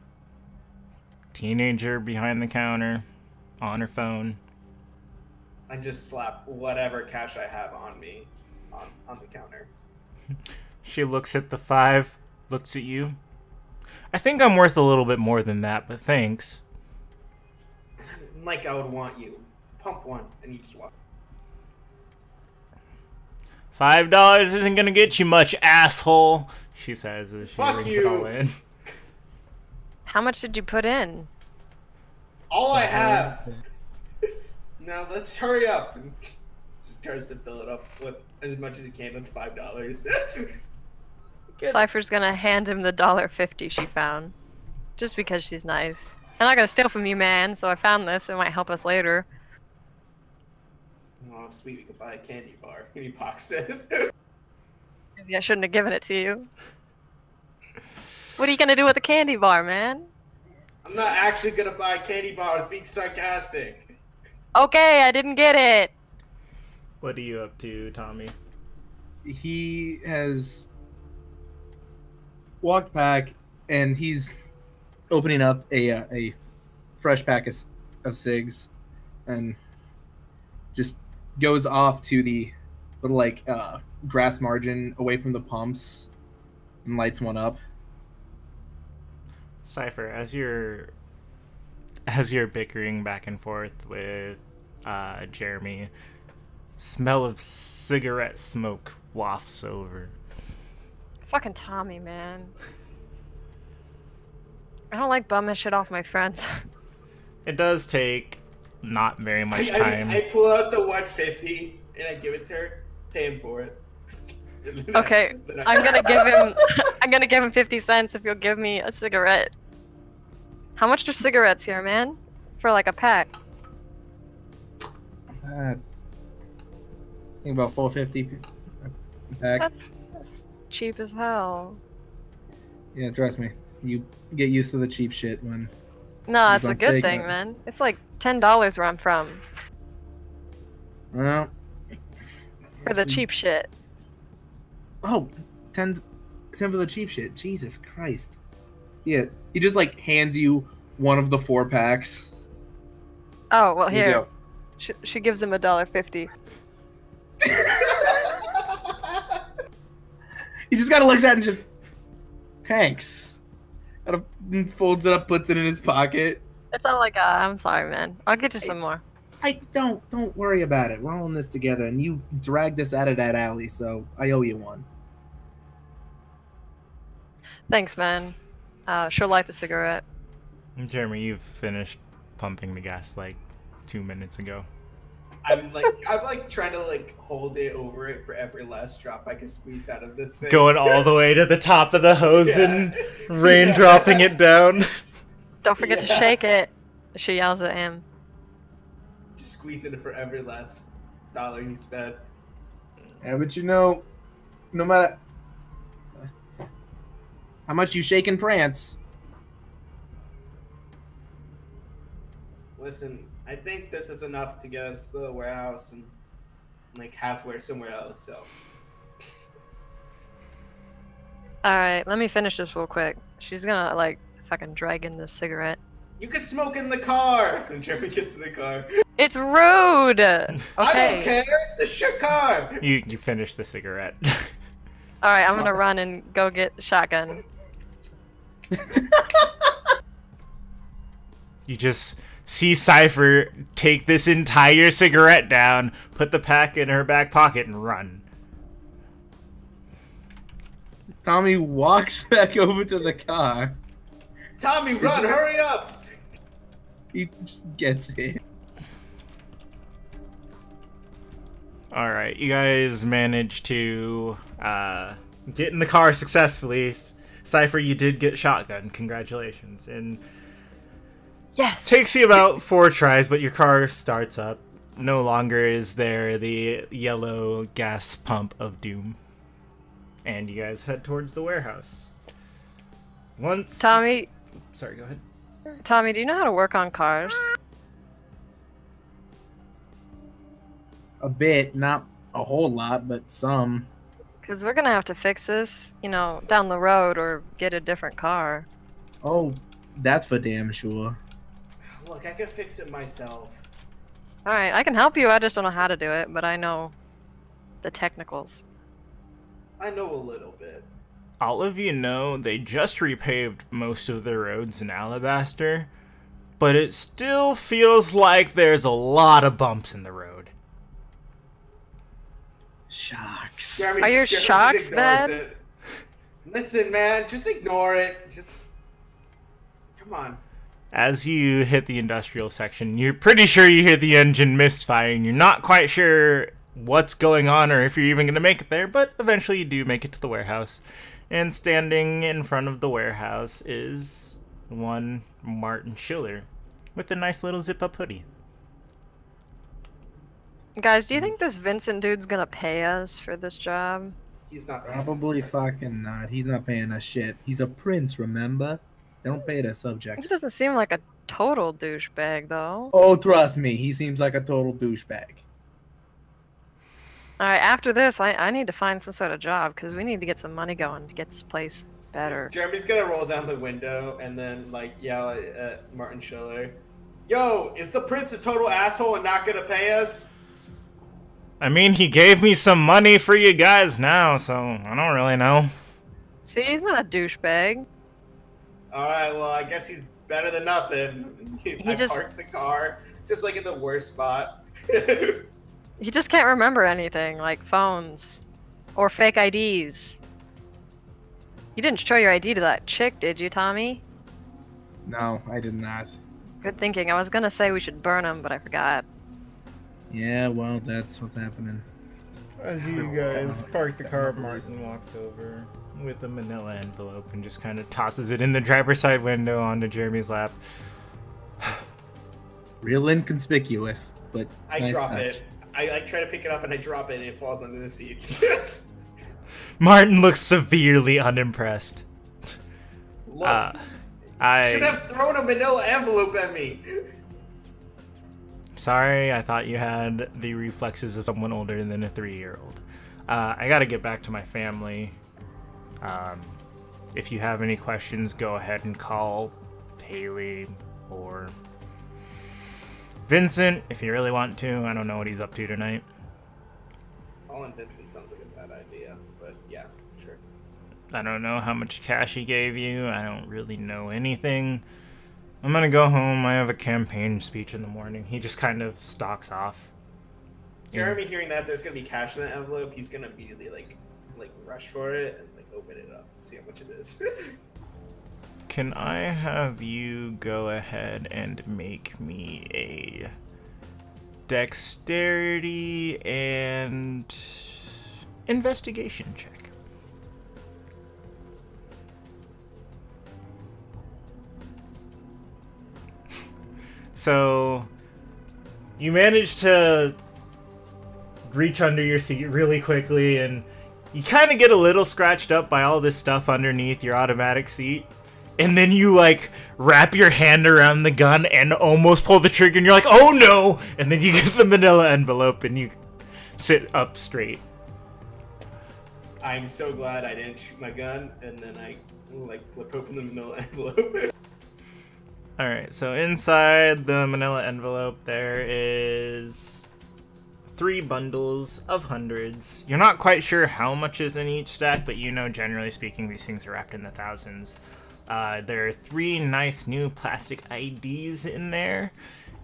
teenager behind the counter on her phone. I just slap whatever cash I have on me on the counter. She looks at the 5, looks at you. I think I'm worth a little bit more than that, but thanks. Like I would want you. Pump one, and you just walk. $5 isn't gonna get you much, asshole, she says as she Fuck rings you. it all in. How much did you put in? All I have. Now let's hurry up. And just tries to fill it up with as much as he can with $5. Cypher's gonna hand him the $1.50 she found. Just because she's nice. I'm not gonna steal from you, man, so I found this. It might help us later. Oh, sweet, we could buy a candy bar. And he pockets it. Maybe I shouldn't have given it to you. What are you gonna do with the candy bar, man? I'm not actually gonna buy a candy bar. I was being sarcastic. Okay, I didn't get it. What are you up to, Tommy? He has walked back, and he's opening up a fresh pack of cigs, and just goes off to the little like grass margin away from the pumps and lights one up. Cypher, as you're bickering back and forth with Jeremy, smell of cigarette smoke wafts over. Fucking Tommy, man. I don't like bumming shit off my friends. It does take not very much time. I pull out the $1.50 and I give it to her, pay him for it. Okay, I'm gonna give him 50 cents if you'll give me a cigarette. How much are cigarettes here, man? For like a pack? I think about $4.50 a pack. That's cheap as hell. Yeah, trust me. You get used to the cheap shit when. No, It's it's a on good steak, thing, but- man. It's like $10 where I'm from. Well. For the cheap shit. Oh, $10 10 for the cheap shit. Jesus Christ. Yeah, he just like hands you one of the 4 packs. Oh, well, Here you here. go. She gives him $1.50. He just kind of looks at it and just, thanks. Kind of folds it up, puts it in his pocket. It's not like, I'm sorry, man. I'll get you some more. Don't worry about it. We're all in this together, and you dragged us out of that alley, so I owe you one. Thanks, man. She'll light the cigarette. Jeremy, you've finished pumping the gas like 2 minutes ago. I'm like trying to like hold it over it for every last drop I can squeeze out of this thing. Going all the way to the top of the hose Yeah. and raindropping it down. Don't forget to shake it. She yells at him. Just squeezing it for every last dollar he spent. Yeah, but you know, no matter how much you shake and prance, Listen, I think this is enough to get us to the warehouse and like halfway somewhere else. So Alright, let me finish this real quick. She's gonna, like, fucking drag in this cigarette. you can smoke in the car. And Jeremy gets in the car. It's rude! Okay. I don't care. It's a shit car. You finish the cigarette. Alright, I'm gonna run and go get the shotgun. You just see Cypher take this entire cigarette down, put the pack in her back pocket, and run. Tommy walks back over to the car. Tommy, run! Hurry up! He just gets it. Alright, you guys managed to get in the car successfully. Cypher, you did get shotgun. Congratulations. And Yes! takes you about 4 tries, but your car starts up. No longer is there the yellow gas pump of doom. And you guys head towards the warehouse. Once... Tommy, Sorry, go ahead. Tommy, do you know how to work on cars? A bit, not a whole lot, but some. Because we're gonna have to fix this, you know, down the road or get a different car. Oh, that's for damn sure. Look, I can fix it myself. Alright, I can help you, I just don't know how to do it, but I know the technicals. I know a little bit. All of you know they just repaved most of the roads in Alabaster, but it still feels like there's a lot of bumps in the road. Shucks. Jeremy, Are your Jeremy just shocks ignores bad? it. Listen, man, just ignore it. Just come on. As you hit the industrial section, you're pretty sure you hear the engine misfiring. You're not quite sure what's going on or if you're even going to make it there, but eventually you do make it to the warehouse. And standing in front of the warehouse is one Martin Schiller with a nice little zip-up hoodie. Guys, do you think this Vincent dude's gonna pay us for this job? He's not Probably fucking not. He's not paying us shit. He's a prince, remember? They don't pay their He subjects. doesn't seem like a total douchebag, though. Oh, trust me, he seems like a total douchebag. Alright, after this, I need to find some sort of job, because we need to get some money going to get this place better. Jeremy's gonna roll down the window and then like yell at Martin Schiller. Yo, is the prince a total asshole and not gonna pay us? I mean, he gave me some money for you guys now, so I don't really know. See, he's not a douchebag. Alright, well I guess he's better than nothing. I just- parked the car just like in the worst spot. He just can't remember anything, like phones. Or fake IDs. You didn't show your ID to that chick, did you, Tommy? No, I did not. Good thinking. I was gonna say we should burn him, but I forgot. Yeah, well, that's what's happening. As you guys park the car, Martin walks over with a manila envelope and just kind of tosses it in the driver's side window onto Jeremy's lap. Real inconspicuous, but I nice drop touch. it. I try to pick it up and I drop it and it falls under the seat. Martin looks severely unimpressed. Look, Uh, should I... have thrown a manila envelope at me. Sorry, I thought you had the reflexes of someone older than a 3-year-old. I gotta get back to my family. If you have any questions, go ahead and call Haley or Vincent if you really want to. I don't know what he's up to tonight. Calling Vincent sounds like a bad idea, but yeah, sure. I don't know how much cash he gave you. I don't really know anything. I'm gonna go home. I have a campaign speech in the morning. He just kind of stalks off. Jeremy, hearing that there's gonna be cash in the envelope, he's gonna immediately like rush for it and like open it up and see how much it is. Can I have you go ahead and make me a dexterity and investigation check? So you manage to reach under your seat really quickly, and you kind of get a little scratched up by all this stuff underneath your automatic seat. And then you, like, wrap your hand around the gun and almost pull the trigger, and you're like, oh no! And then you get the manila envelope, and you sit up straight. I'm so glad I didn't shoot my gun, and then I, like, flip open the manila envelope. Alright, so inside the manila envelope, there is 3 bundles of hundreds. You're not quite sure how much is in each stack, but you know, generally speaking, these things are wrapped in the thousands. There are 3 nice new plastic IDs in there,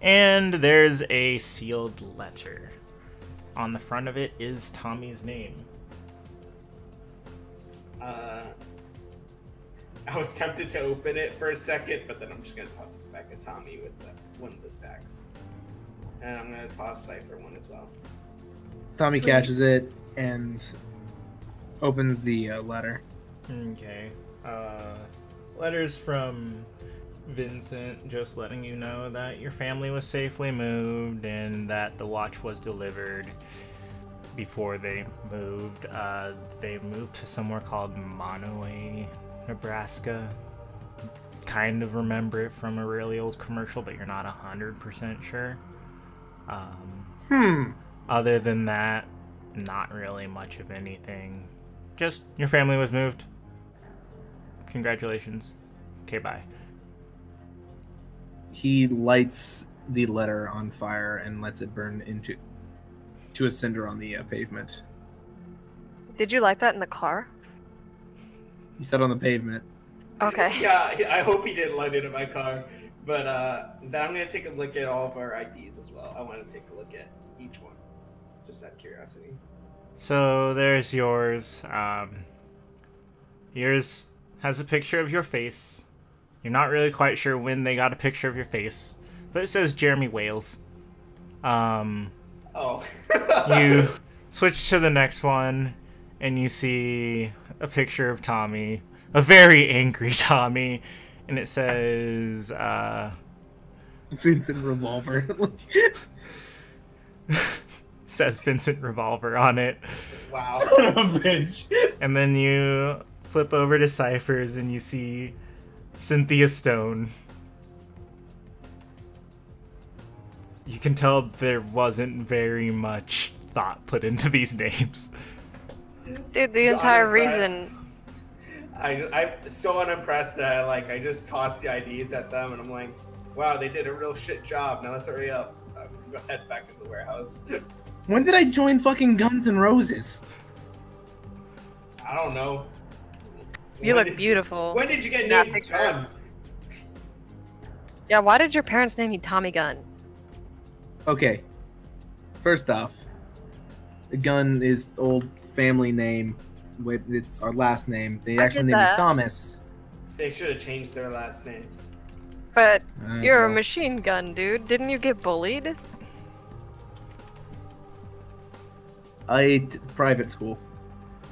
and there's a sealed letter. On the front of it is Tommy's name. I was tempted to open it for a second, but then I'm just gonna toss it back at Tommy with one of the stacks. And I'm gonna toss Cypher one as well. Tommy catches it and opens the letter. Okay. Letters from Vincent, just letting you know that your family was safely moved and that the watch was delivered before they moved. They moved to somewhere called Maloy, Nebraska. Kind of remember it from a really old commercial, but you're not 100% sure. Other than that, not really much of anything. Just your family was moved. Congratulations. Okay, bye. He lights the letter on fire and lets it burn into a cinder on the pavement. Did you like that in the car? He said on the pavement. Okay. Yeah, I hope he didn't light it in my car. But then I'm going to take a look at all of our IDs as well. I want to take a look at each one, just out of curiosity. So there's yours. Yours has a picture of your face. You're not really quite sure when they got a picture of your face, but it says Jeremy Wales. Oh. You switch to the next one, and you see a picture of Tommy, a very angry Tommy, and it says, Vincent Revolver. says Vincent Revolver on it. Wow. Son of a bitch. And then you flip over to Cypher's and you see Cynthia Stone. You can tell there wasn't very much thought put into these names. Dude, the entire reason. I'm so unimpressed that I just tossed the IDs at them and I'm like, wow, they did a real shit job. Now let's hurry up. I'm gonna go head back into the warehouse. When did I join fucking Guns N' Roses? I don't know. You look beautiful. When did you get Not named picture. Gunn? Yeah, why did your parents name you Tommy Gunn? Okay. First off, Gunn is old family name. It's our last name. They I actually get named me that. Thomas. They should have changed their last name. But you're a Well, machine gun, dude. Didn't you get bullied? private school.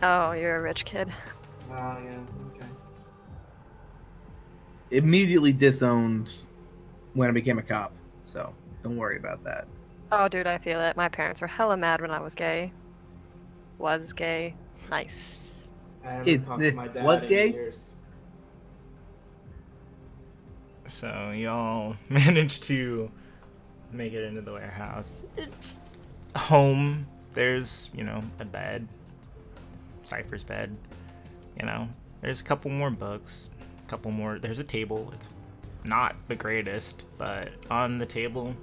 Oh, you're a rich kid. Oh, yeah, okay. Immediately disowned when I became a cop. So don't worry about that. Oh, dude, I feel it. My parents were hella mad when I was gay. Was gay. Nice. I haven't talked to my dad was in gay? years. So y'all managed to make it into the warehouse. It's home. There's, a bed. Cypher's bed. You know, there's a couple more books, there's a table. It's not the greatest, but on the table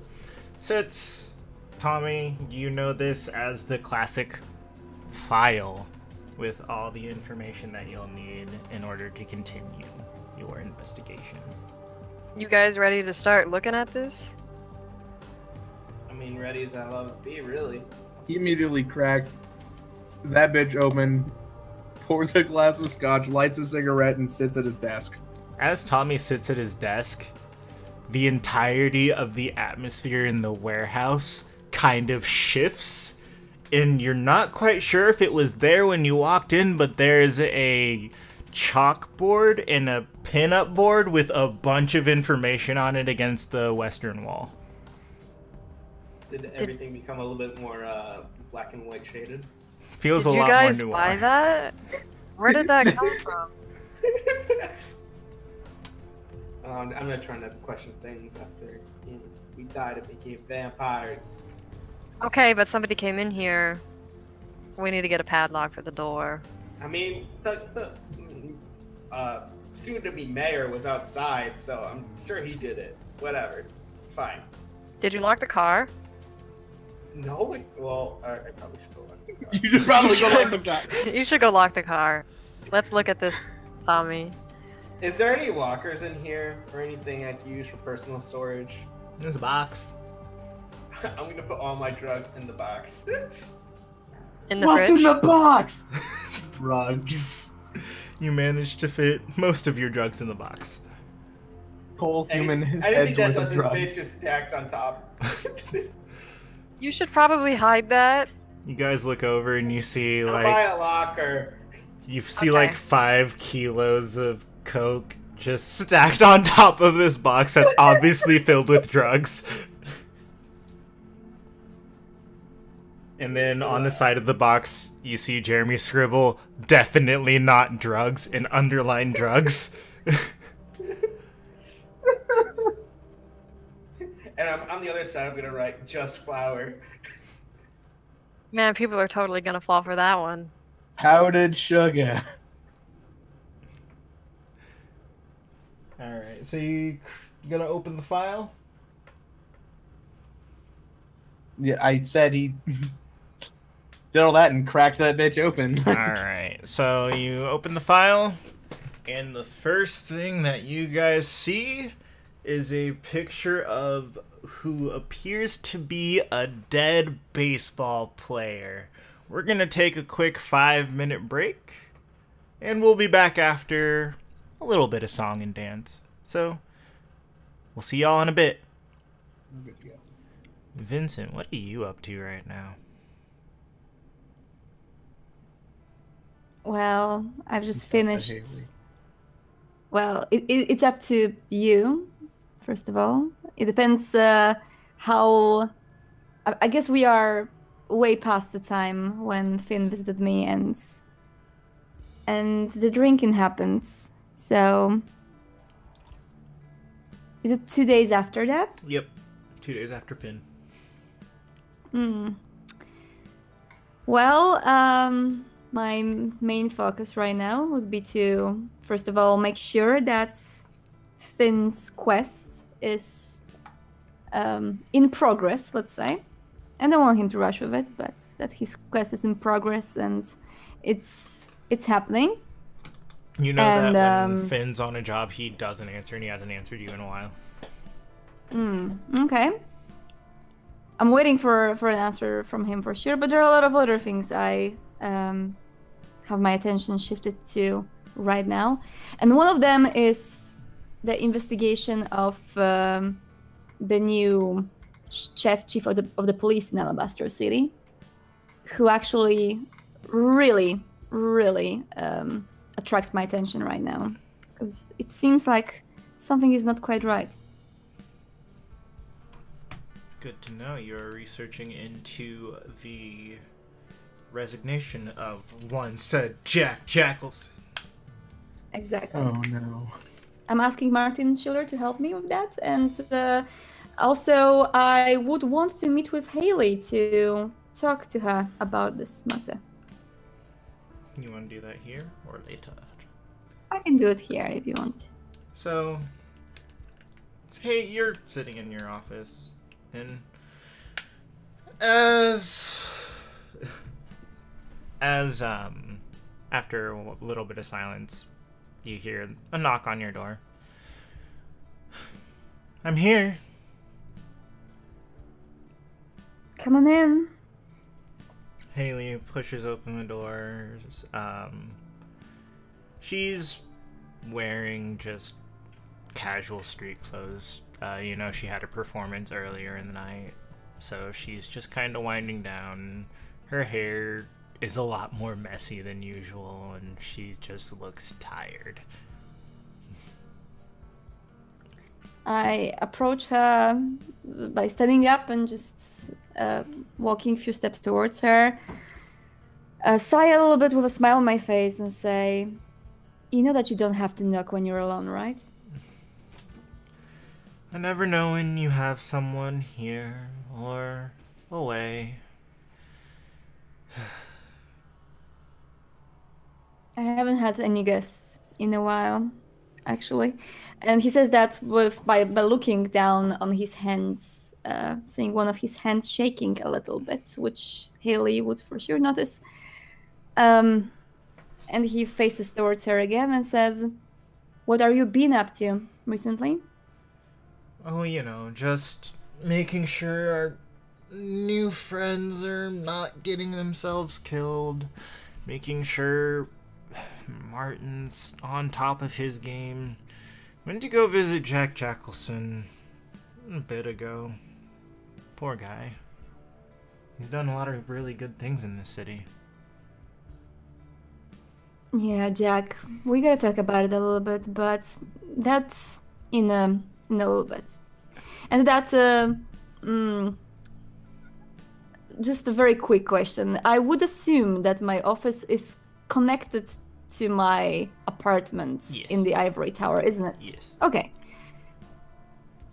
sits, Tommy, you know this as the classic file with all the information that you'll need in order to continue your investigation. You guys ready to start looking at this? I mean, ready as I love to be, really. He immediately cracks that bitch open, pours a glass of scotch, lights a cigarette, and sits at his desk. As Tommy sits at his desk, the entirety of the atmosphere in the warehouse kind of shifts, and you're not quite sure if it was there when you walked in, but there's a chalkboard and a pinup board with a bunch of information on it against the western wall. Did everything become a little bit more black and white shaded? Feels Did a you lot guys more buy noir. that? Where did that come from? I'm not trying to question things after we died and became vampires. Okay, but somebody came in here. We need to get a padlock for the door. I mean, the soon-to-be mayor was outside, so I'm sure he did it. Whatever, it's fine. Did you lock the car? No, well, I probably should go lock the car. You should probably go lock the guy. You should go lock the car. Let's look at this, Tommy. Is there any lockers in here or anything I can use for personal storage? There's a box. I'm gonna put all my drugs in the box. In the What's fridge? in the box? Drugs. You managed to fit most of your drugs in the box. Whole human Anything heads that worth of doesn't fit drugs. is stacked on top. You should probably hide that. You guys look over and you see I'll buy like a locker. you see Okay. like 5 kilos of coke just stacked on top of this box that's obviously filled with drugs. And then on the side of the box, you see Jeremy scribble, "Definitely not drugs," and underline drugs. And on the other side, I'm gonna write "just flour." Man, people are totally gonna fall for that one. Powdered sugar. Alright, so you gonna open the file? Yeah, I said he did all that and cracked that bitch open. Alright, so you open the file, and the first thing that you guys see is a picture of who appears to be a dead baseball player. We're gonna take a quick 5-minute break, and we'll be back after a little bit of song and dance. So, we'll see y'all in a bit. Vincent, what are you up to right now? Well, I've just finished. Well, it's up to you, first of all. It depends how... I guess we are way past the time when Finn visited me and the drinking happened. So... Is it 2 days after that? Yep, 2 days after Finn. Well, my main focus right now would be to, first of all, make sure that Finn's quest is in progress, let's say. I don't want him to rush with it, but that his quest is in progress and it's happening. You know And, that when Finn's on a job, he doesn't answer, and he hasn't answered you in a while. Okay. I'm waiting for an answer from him for sure, but there are a lot of other things I have my attention shifted to right now. And one of them is the investigation of the new chief of the police in Alabaster City, who actually really attracts my attention right now, because it seems like something is not quite right. Good to know. You're researching into the resignation of one said Jack Jackelson. Exactly. Oh no. I'm asking Martin Schiller to help me with that, and also I would want to meet with Haley to talk to her about this matter. You want to do that here or later? I can do it here if you want. So, hey, you're sitting in your office, and after a little bit of silence, you hear a knock on your door. I'm here. Come on in. Haley pushes open the doors. She's wearing just casual street clothes. You know, she had a performance earlier in the night, so she's just kind of winding down. Her hair is a lot more messy than usual, and she just looks tired. I approach her by standing up and just walking a few steps towards her. Sigh a little bit with a smile on my face and say, "You know that you don't have to knock when you're alone, right?" I never know when you have someone here or away. I haven't had any guests in a while, actually. And he says that by looking down on his hands, seeing one of his hands shaking a little bit, which Haley would for sure notice. And he faces towards her again and says, "What are you been up to recently?" Oh, you know, just making sure our new friends are not getting themselves killed. Making sure Martin's on top of his game. Went to go visit Jack Jackelson a bit ago. Poor guy. He's done a lot of really good things in this city. Yeah, Jack, we gotta talk about it a little bit, but that's in a little bit. And that's just a very quick question. I would assume that my office is connected to my apartment in the Ivory Tower, isn't it? Yes. Okay.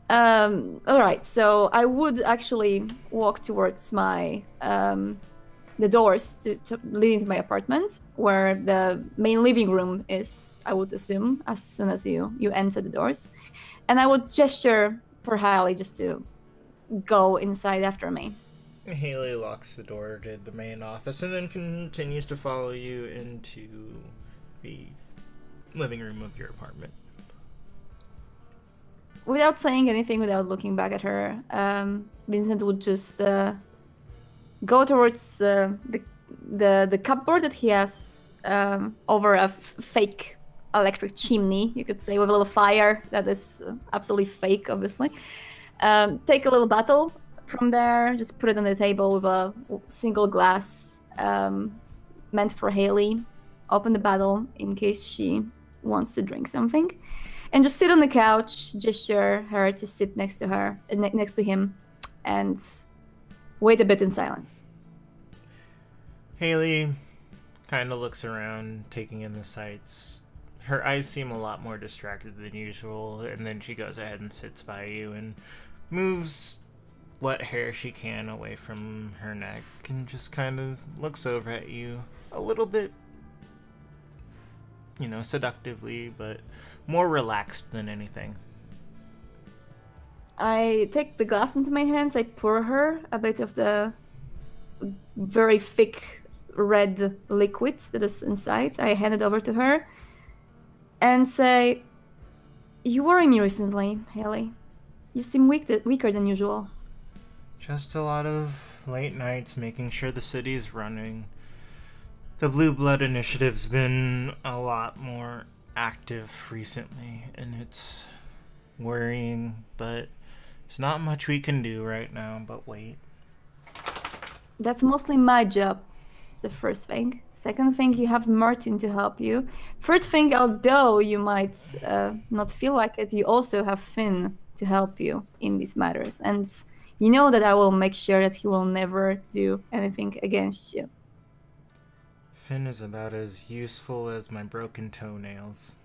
All right. So I would actually walk towards my the doors leading to my apartment, where the main living room is. I would assume as soon as you enter the doors, and I would gesture for Haley just to go inside after me. Haley locks the door to the main office and then continues to follow you into the living room of your apartment. Without saying anything, without looking back at her, Vincent would just go towards the cupboard that he has over a fake electric chimney, you could say, with a little fire that is absolutely fake, obviously. Take a little bottle from there, just put it on the table with a single glass meant for Haley. Open the bottle in case she wants to drink something, and just sit on the couch, gesture her to sit next to him, and wait a bit in silence. Haley kind of looks around, taking in the sights. Her eyes seem a lot more distracted than usual, and then she goes ahead and sits by you and moves what hair she can away from her neck and just kind of looks over at you a little bit, you know, seductively, but more relaxed than anything. I take the glass into my hands, I pour her a bit of the very thick red liquid that is inside. I hand it over to her and say, "You worry me recently, Haley. You seem weaker than usual." Just a lot of late nights making sure the city's running. The Blue Blood Initiative's been a lot more active recently, and it's worrying, but there's not much we can do right now but wait. That's mostly my job. It's the first thing. Second thing, you have Martin to help you. Third thing, although you might not feel like it, you also have Finn to help you in these matters. And you know that I will make sure that he will never do anything against you. Finn is about as useful as my broken toenails.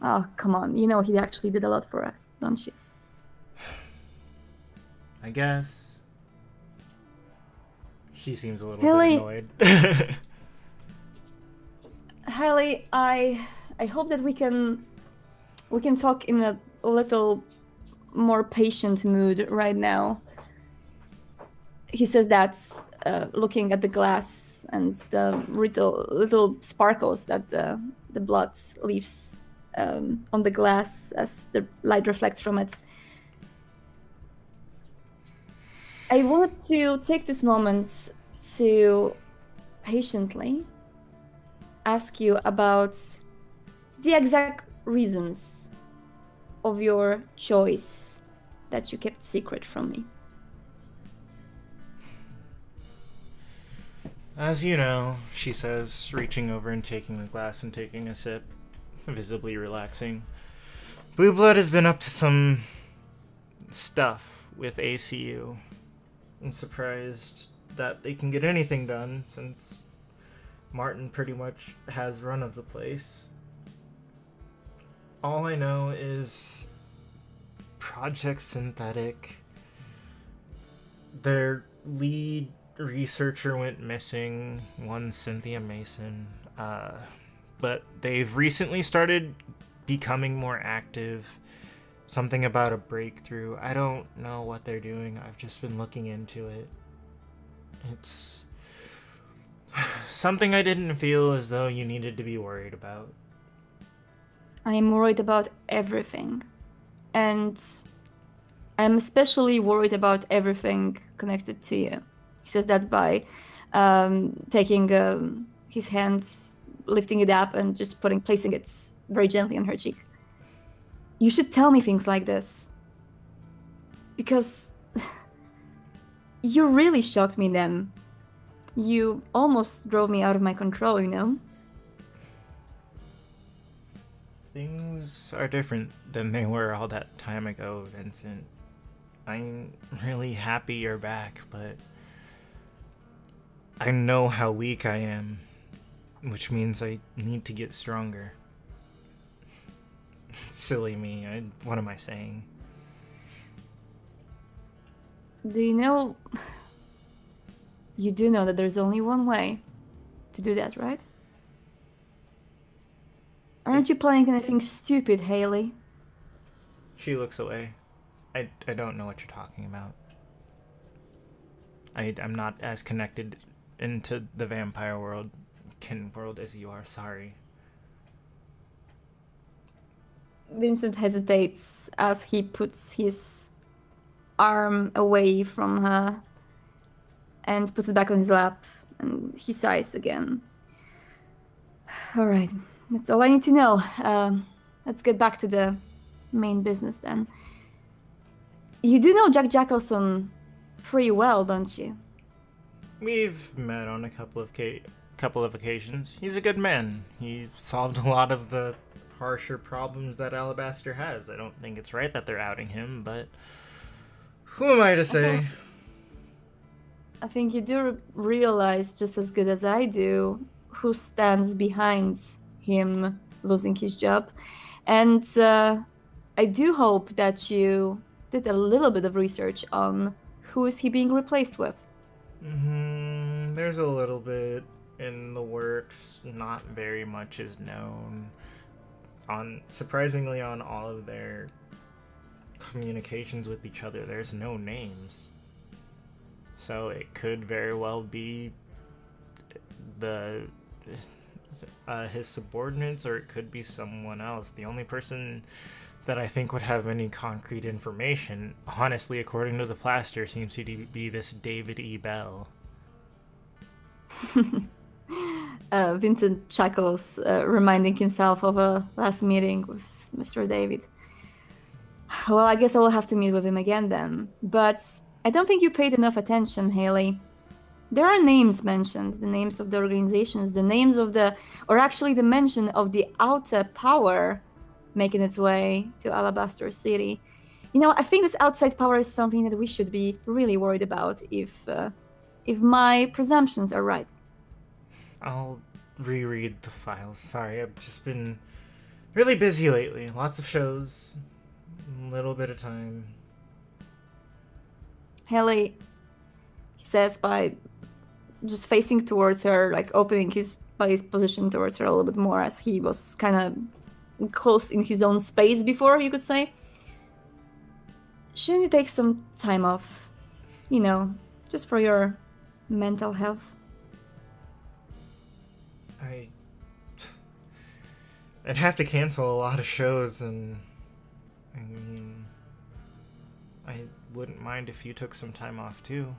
Oh, come on. You know he actually did a lot for us, don't you? I guess. She seems a little Haley, bit annoyed. Haley, I hope that we can talk in a little more patient mood right now. He says that, looking at the glass and the little sparkles that the blood leaves on the glass as the light reflects from it. I want to take this moment to patiently ask you about the exact reasons of your choice that you kept secret from me. As you know, she says, reaching over and taking the glass and taking a sip, visibly relaxing. Blue Blood has been up to some stuff with ACU. I'm surprised that they can get anything done since Martin pretty much has run of the place. All I know is Project Synthetic. Their lead researcher went missing, one Cynthia Mason, but they've recently started becoming more active. Something about a breakthrough. I don't know what they're doing. I've just been looking into it. It's something I didn't feel as though you needed to be worried about. I am worried about everything. And I'm especially worried about everything connected to you. He says that by taking his hands, lifting it up, and just placing it very gently on her cheek. You should tell me things like this. Because you really shocked me then. You almost drove me out of my control, you know? Things are different than they were all that time ago, Vincent. I'm really happy you're back, but I know how weak I am, which means I need to get stronger. Silly me, what am I saying? Do you know... You do know that there's only one way to do that, right? Aren't you planning anything stupid, Haley? She looks away. I don't know what you're talking about. I'm not as connected into the vampire world as you are, sorry. Vincent hesitates as he puts his arm away from her and puts it back on his lap, and he sighs again. Alright, that's all I need to know. Let's get back to the main business then. You do know Jack Jackelson pretty well, don't you? We've met on a couple of occasions. He's a good man. He solved a lot of the harsher problems that Alabaster has. I don't think it's right that they're outing him, but who am I to say? I think you do realize just as good as I do who stands behind him losing his job. And I do hope that you did a little bit of research on who is he being replaced with. There's a little bit in the works. Not very much is known. Surprisingly, on all of their communications with each other, there's no names. So it could very well be his subordinates, or it could be someone else. The only person that I think would have any concrete information, honestly, according to the plaster, seems to be this David E. Bell. Vincent chuckles, reminding himself of a last meeting with Mr. David. Well, I guess I will have to meet with him again then. But I don't think you paid enough attention, Haley. There are names mentioned, the names of the organizations, the names of the mention of the outer power making its way to Alabaster City. You know, I think this outside power is something that we should be really worried about if my presumptions are right. I'll reread the files. Sorry, I've just been really busy lately. Lots of shows, a little bit of time. Haley, he says by just facing towards her, like opening his body's position towards her a little bit more, as he was kind of close in his own space before, you could say. Shouldn't you take some time off? You know, just for your mental health. I'd have to cancel a lot of shows, and I mean, I wouldn't mind if you took some time off too.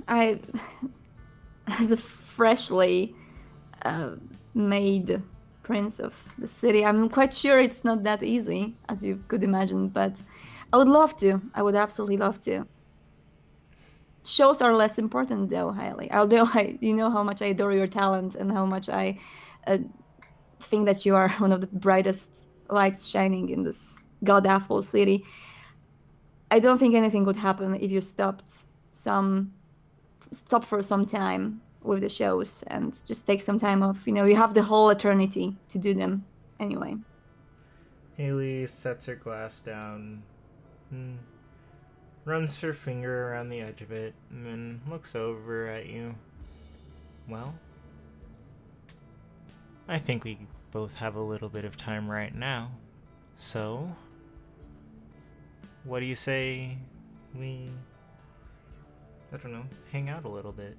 As a freshly made prince of the city, I'm quite sure it's not that easy, as you could imagine, but I would love to. I would absolutely love to. Shows are less important, though, highly. Although you know how much I adore your talent and how much I think that you are one of the brightest lights shining in this god-awful city. I don't think anything would happen if you stop for some time with the shows and just take some time off. You know, you have the whole eternity to do them anyway. Haley sets her glass down, runs her finger around the edge of it, and then looks over at you. Well, I think we both have a little bit of time right now, so what do you say we, I don't know, hang out a little bit?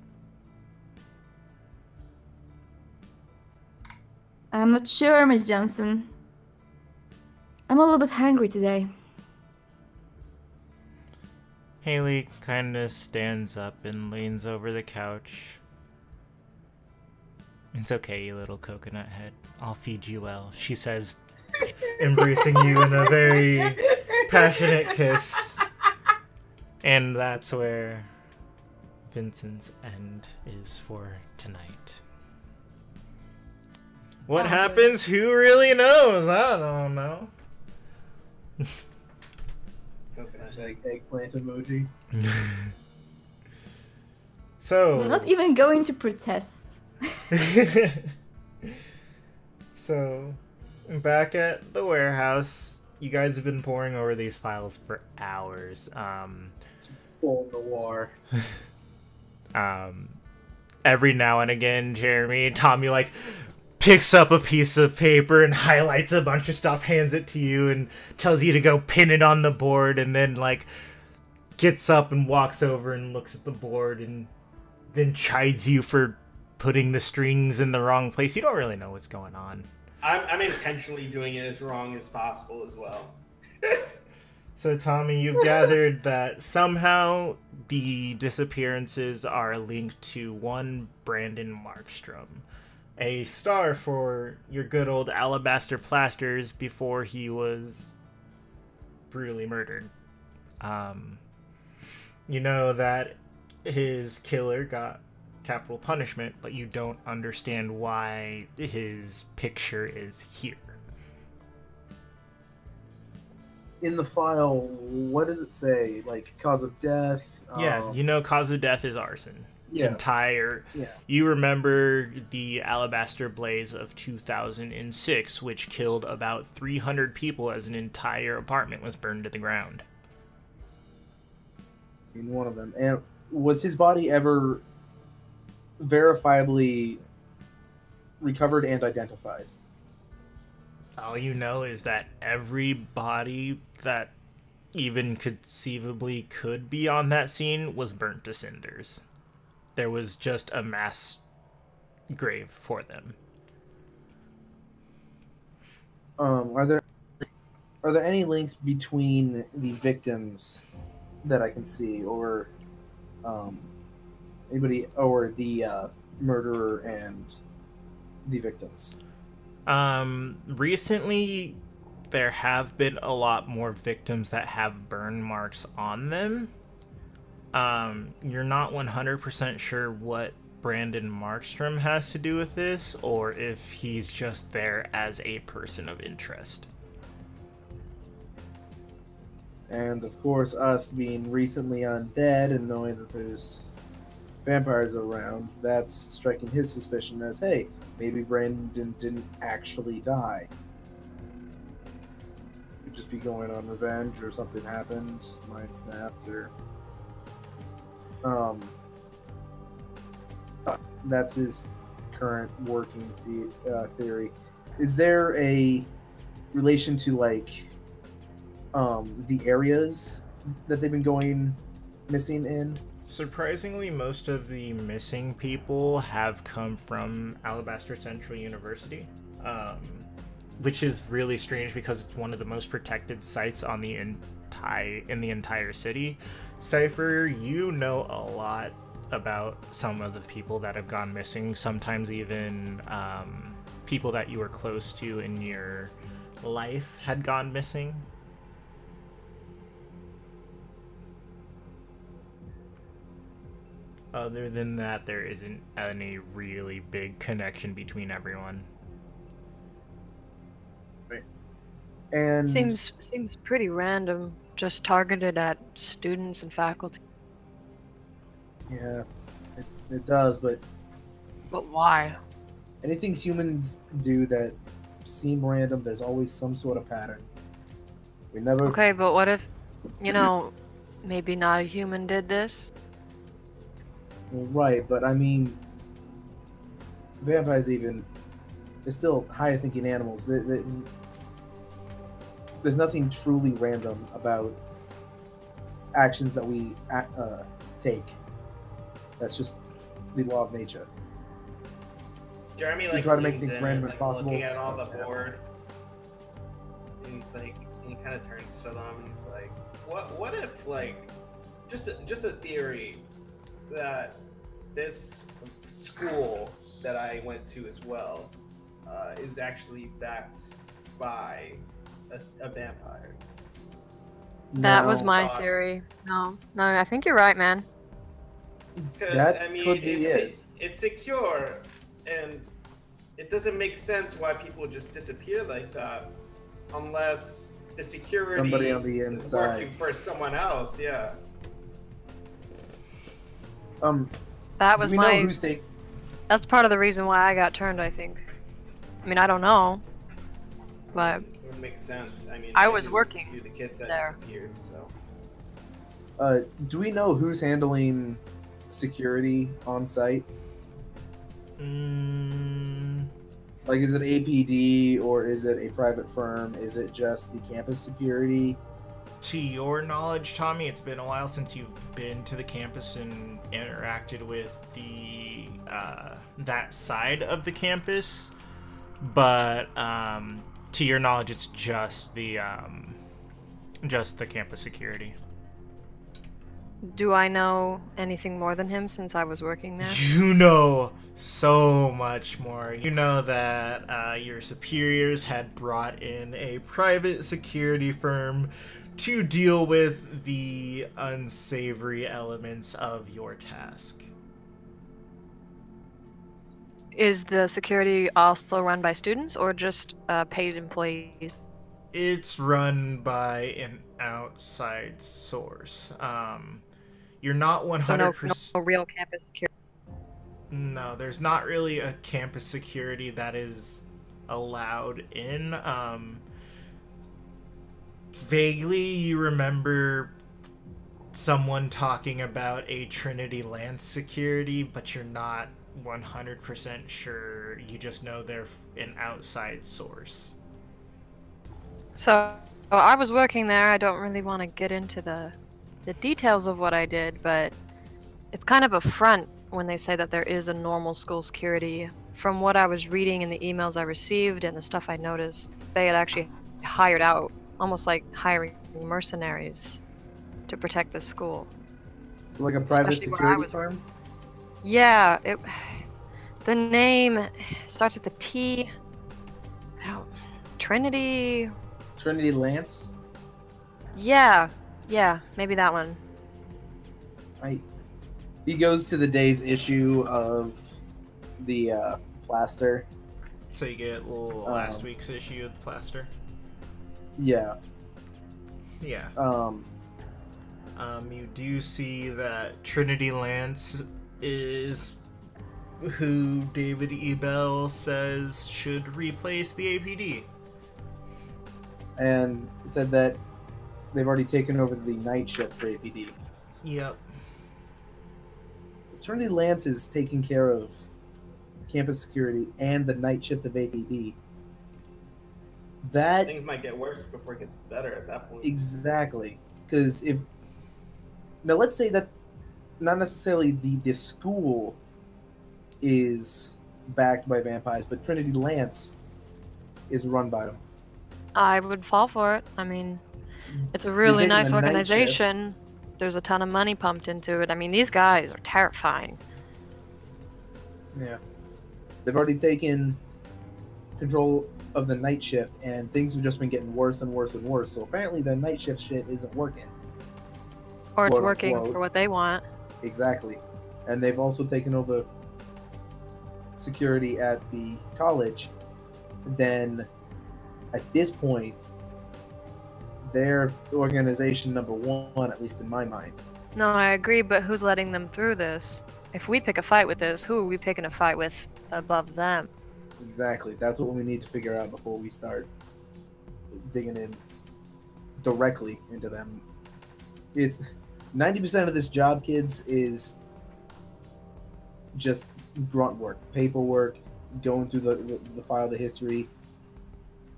I'm not sure, Miss Johnson. I'm a little bit hungry today. Haley kinda stands up and leans over the couch. It's okay, you little coconut head. I'll feed you well, she says, embracing you in a very passionate kiss. And that's where Vincent's end is for tonight. What happens? Who really knows? I don't know. Eggplant emoji. So I'm not even going to protest. So, back at the warehouse, you guys have been poring over these files for hours. Full noir. Every now and again, Tommy, like, picks up a piece of paper and highlights a bunch of stuff, hands it to you, and tells you to go pin it on the board, and then, like, gets up and walks over and looks at the board and then chides you for putting the strings in the wrong place. You don't really know what's going on. I'm intentionally doing it as wrong as possible as well. So, Tommy, you've gathered that somehow the disappearances are linked to one Brandon Markstrom, a star for your good old Alabaster Plasters before he was brutally murdered. You know that his killer got capital punishment, but you don't understand why his picture is here. In the file, what does it say? Like, cause of death? Yeah, you know cause of death is arson. Yeah. You remember the Alabaster Blaze of 2006, which killed about 300 people as an entire apartment was burned to the ground. In one of them. And was his body ever verifiably recovered and identified? All you know is that every body that even conceivably could be on that scene was burnt to cinders. There was just a mass grave for them. Are there any links between the victims that I can see, or anybody, or the murderer and the victims? Recently there have been a lot more victims that have burn marks on them. You're not 100% sure what Brandon Markstrom has to do with this, or if he's just there as a person of interest. And of course, us being recently undead and knowing that there's vampires around, that's striking his suspicion as, hey, maybe Brandon didn't actually die. Could just be going on revenge, or something happened, mind snapped, or... Um, that's his current working theory. Is there a relation to like the areas that they've been going missing in? Surprisingly, most of the missing people have come from Alabaster Central University, which is really strange because it's one of the most protected sites on the entire city. Cypher, you know a lot about some of the people that have gone missing, sometimes even people that you were close to in your life had gone missing. Other than that, there isn't any really big connection between everyone. Right. And Seems pretty random, just targeted at students and faculty. yeah, it does, but why? anything humans do that seem random, there's always some sort of pattern. We never. Okay, but what if, maybe not a human did this? Right, but I mean, vampires they're still higher thinking animals. There's nothing truly random about actions that we take. That's just the law of nature. Jeremy We like try to make leans things in, random is, as like, possible, looking it at just all the doesn't happen. board, and he kind of turns to them and he's like, "What if like, just a theory that this school that I went to as well is actually backed by a vampire." That was No, my theory. No, I think you're right, man. Because That I mean, could be it. it's secure, and it doesn't make sense why people just disappear like that, unless the security Somebody on the is inside. working for someone else. Yeah. That was do we know my. who's taking? That's part of the reason why I got turned, I think. I mean, I don't know, but It would make sense. I mean, I was knew working a few of the kids that there. disappeared, so. Do we know who's handling security on site? Like, is it APD or is it a private firm? Is it just the campus security? To your knowledge, Tommy, it's been a while since you've been to the campus and interacted with the that side of the campus, but to your knowledge, it's just the campus security. Do I know anything more than him since I was working there? You know so much more. You know that your superiors had brought in a private security firm to deal with the unsavory elements of your task. Is the security also run by students or just paid employees? It's run by an outside source. You're not 100%. No real campus security. No, there's not really a campus security that is allowed in. Vaguely, you remember someone talking about a Trinity Lance security, but you're not 100% sure. You just know they're an outside source. So I was working there. I don't really want to get into the details of what I did, but it's kind of a front when they say that there is a normal school security. From what I was reading in the emails I received and the stuff I noticed, they had actually hired out, almost like hiring mercenaries to protect the school. So like a private Especially where I security was firm? Yeah, the name starts with a T. Trinity. Trinity Lance? Yeah, maybe that one. He goes to the day's issue of the Plaster. So you get last week's issue of the Plaster? Yeah. Yeah. You do see that Trinity Lance is who David Ebel says should replace the APD. And said that they've already taken over the night shift for APD. Yep. Trinity Lance is taking care of campus security and the night shift of APD. That Things might get worse before it gets better at that point. exactly, because if now let's say that not necessarily the school is backed by vampires, but Trinity Lance is run by them. I would fall for it. I mean, it's a You're really taking nice the night organization. There's a ton of money pumped into it. I mean, these guys are terrifying. Yeah, they've already taken control of the night shift, and things have just been getting worse and worse and worse. So apparently, the night shift shit isn't working. Or it's Quote, working unquote. for what they want. Exactly, and they've also taken over security at the college. Then, at this point, they're organization number one, at least in my mind. No, I agree, but who's letting them through this? If we pick a fight with this, who are we picking a fight with above them? Exactly. That's what we need to figure out before we start digging in directly into them. It's 90% of this job, kids, is just grunt work, paperwork, going through the file, the history.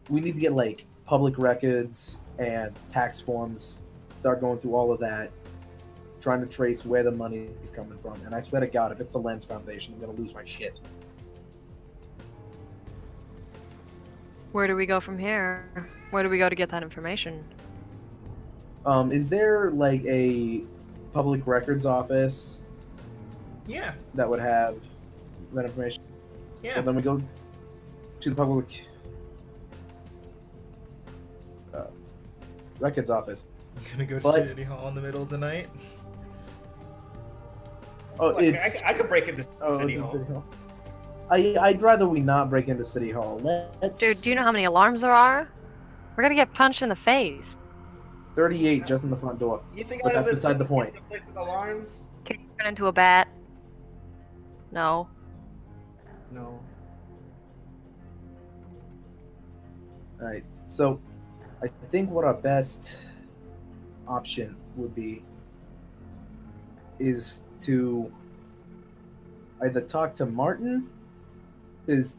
We need to get like public records and tax forms, start going through all of that, trying to trace where the money is coming from. And I swear to God, if it's the Lenz Foundation, I'm gonna lose my shit. Where do we go from here? Where do we go to get that information? Is there like a public records office Yeah. that would have that information? Yeah. Well, then we go to the public records office. You gonna go to But- City Hall in the middle of the night? Oh, Look, it's I could break into City it's in Hall. City Hall. I'd rather we not break into City Hall. Let's. Dude, do you know how many alarms there are? We're gonna get punched in the face. 38 just in the front door. You think But I that's live beside the in point. a place with alarms? Can you turn into a bat? No. No. All right. So, I think what our best option would be is to either talk to Martin, his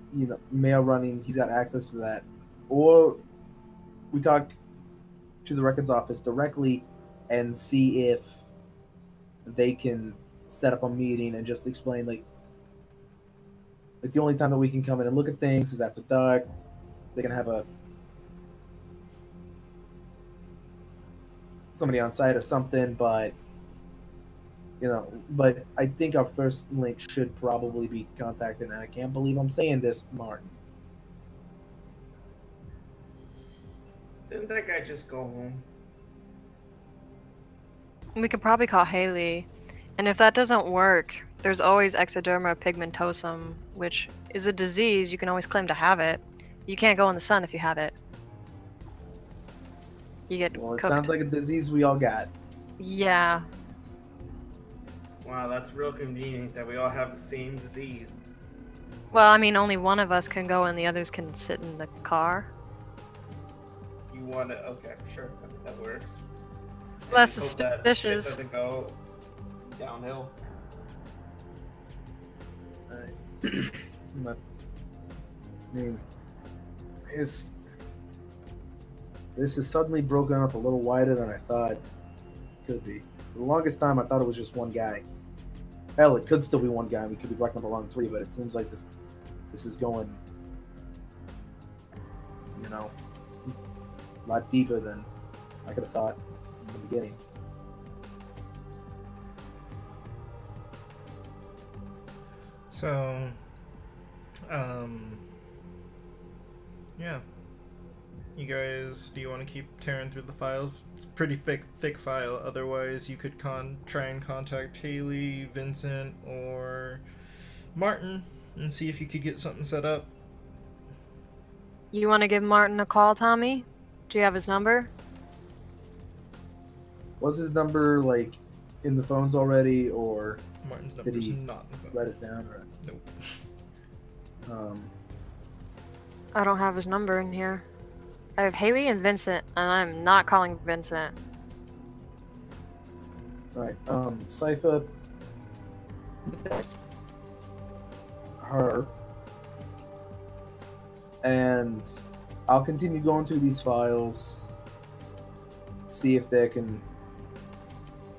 mail running, he's got access to that, or we talk to the records office directly and see if they can set up a meeting and just explain like the only time that we can come in and look at things is after dark. They can have somebody on site or something, but but I think our first link should probably be contacted, and I can't believe I'm saying this, Martin. Didn't that guy just go home? We could probably call Haley. And if that doesn't work, there's always ectoderma pigmentosum, which is a disease. You can always claim to have it. You can't go in the sun if you have it. You get Well, it cooked. sounds like a disease we all got. Yeah. Wow, that's real convenient that we all have the same disease. Well, I mean, only one of us can go and the others can sit in the car. You want to? Okay, sure. I think that works. It's less And just hope that shit suspicious. doesn't go downhill. Alright. But, I mean, this is suddenly broken up a little wider than I thought it could be. For the longest time, I thought it was just one guy. Hell, it could still be one guy. We could be breaking up along three, but it seems like this is going, a lot deeper than I could have thought in the beginning. So, yeah. You guys, do you want to keep tearing through the files? It's a pretty thick file. Otherwise, you could try and contact Haley, Vincent, or Martin and see if you could get something set up. You want to give Martin a call, Tommy? Do you have his number? Was his number like in the phones already, or Martin's did number's he not in the phone. write it down? Or, Nope. I don't have his number in here. I have Haley and Vincent, and I'm not calling Vincent. Right. Cypher, text her, and I'll continue going through these files, see if there can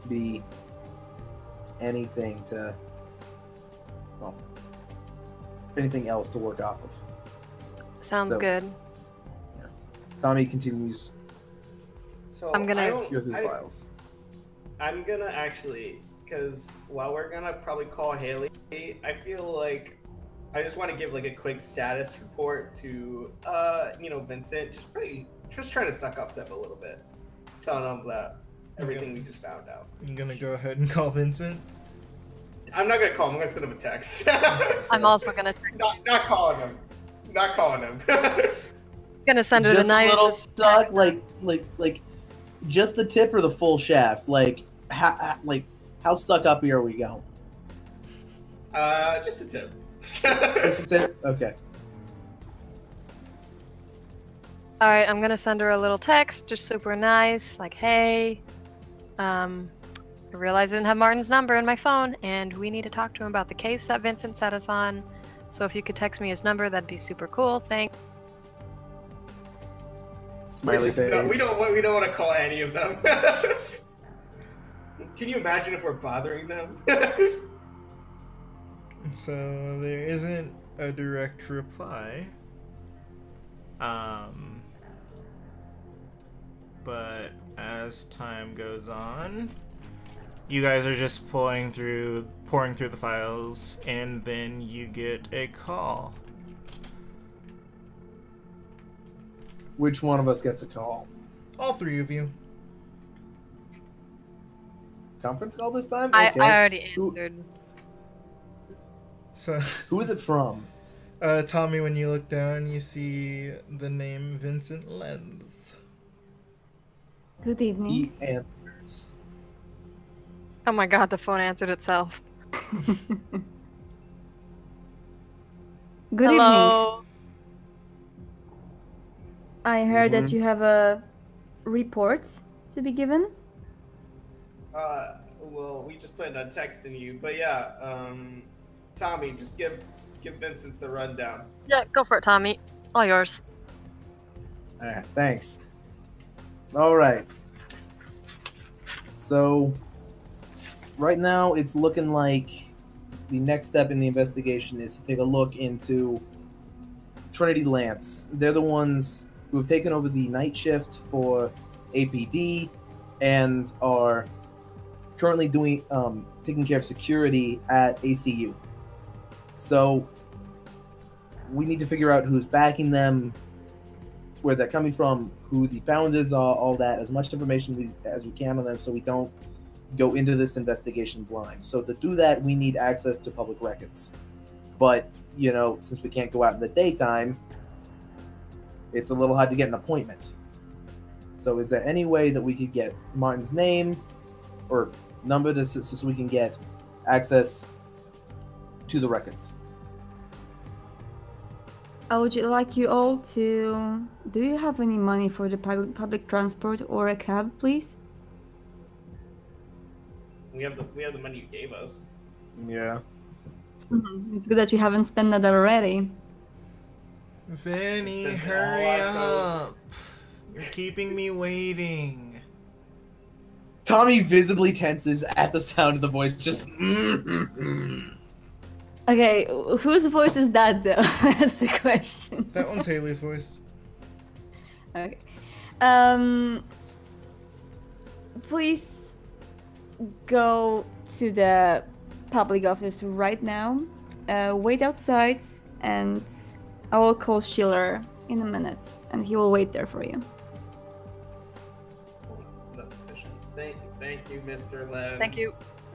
be anything to, well, anything else to work off of. Sounds So- good. Tommy continues So I'm gonna- I to don't- go through the I- files. I'm gonna actually, because while we're gonna probably call Haley, I feel like I just want to give like a quick status report to, Vincent. Just trying to suck up to him a little bit, telling him that everything we just found out. You gonna go ahead and call Vincent? I'm not gonna call him. I'm gonna send him a text. I'm also gonna not calling him. Not calling him. gonna send her the Just a little nicest. suck, like, just the tip or the full shaft? Like, how stuck up are we going? Just a tip. Just a tip? Okay. All right, I'm gonna send her a little text, just super nice, like, hey, I realized I didn't have Martin's number in my phone, and we need to talk to him about the case that Vincent set us on. So if you could text me his number, that'd be super cool. Thanks. Smiley face. We don't want to call any of them. Can you imagine if we're bothering them? So there isn't a direct reply. But as time goes on, you guys are just pouring through the files, and then you get a call. Which one of us gets a call? All three of you. Conference call this time? I Okay. already Who- answered. So, Who is it from? Tommy, when you look down, you see the name Vincent Lenz. Good evening. He answers. Oh my god, the phone answered itself. Good evening. Hello. I heard that Mhm. you have a report to be given. Well, we just planned on texting you, but yeah, Tommy, just give Vincent the rundown. Yeah, go for it, Tommy. All yours. Alright, thanks. Alright. So, right now it's looking like the next step in the investigation is to take a look into Trinity Lance. They're the ones who have taken over the night shift for APD and are currently doing taking care of security at ACU. So we need to figure out who's backing them, where they're coming from, who the founders are, all that, as much information as we can on them so we don't go into this investigation blind. So to do that, we need access to public records. But, since we can't go out in the daytime, it's a little hard to get an appointment. So is there any way that we could get Martin's name or number so we can get access to the records? I would like you all to. Do you have any money for the public transport or a cab, please? We have the money you gave us. Yeah. It's good that you haven't spent that already. Vinny, Just spends hurry all our up. You're keeping me waiting. Tommy visibly tenses at the sound of the voice, just Okay, whose voice is that though? That's the question. That one's Haley's voice. Okay. Please go to the public office right now. Wait outside, and I will call Schiller in a minute, and he will wait there for you. That's efficient. Thank you, Mr. Lenz. Thank you.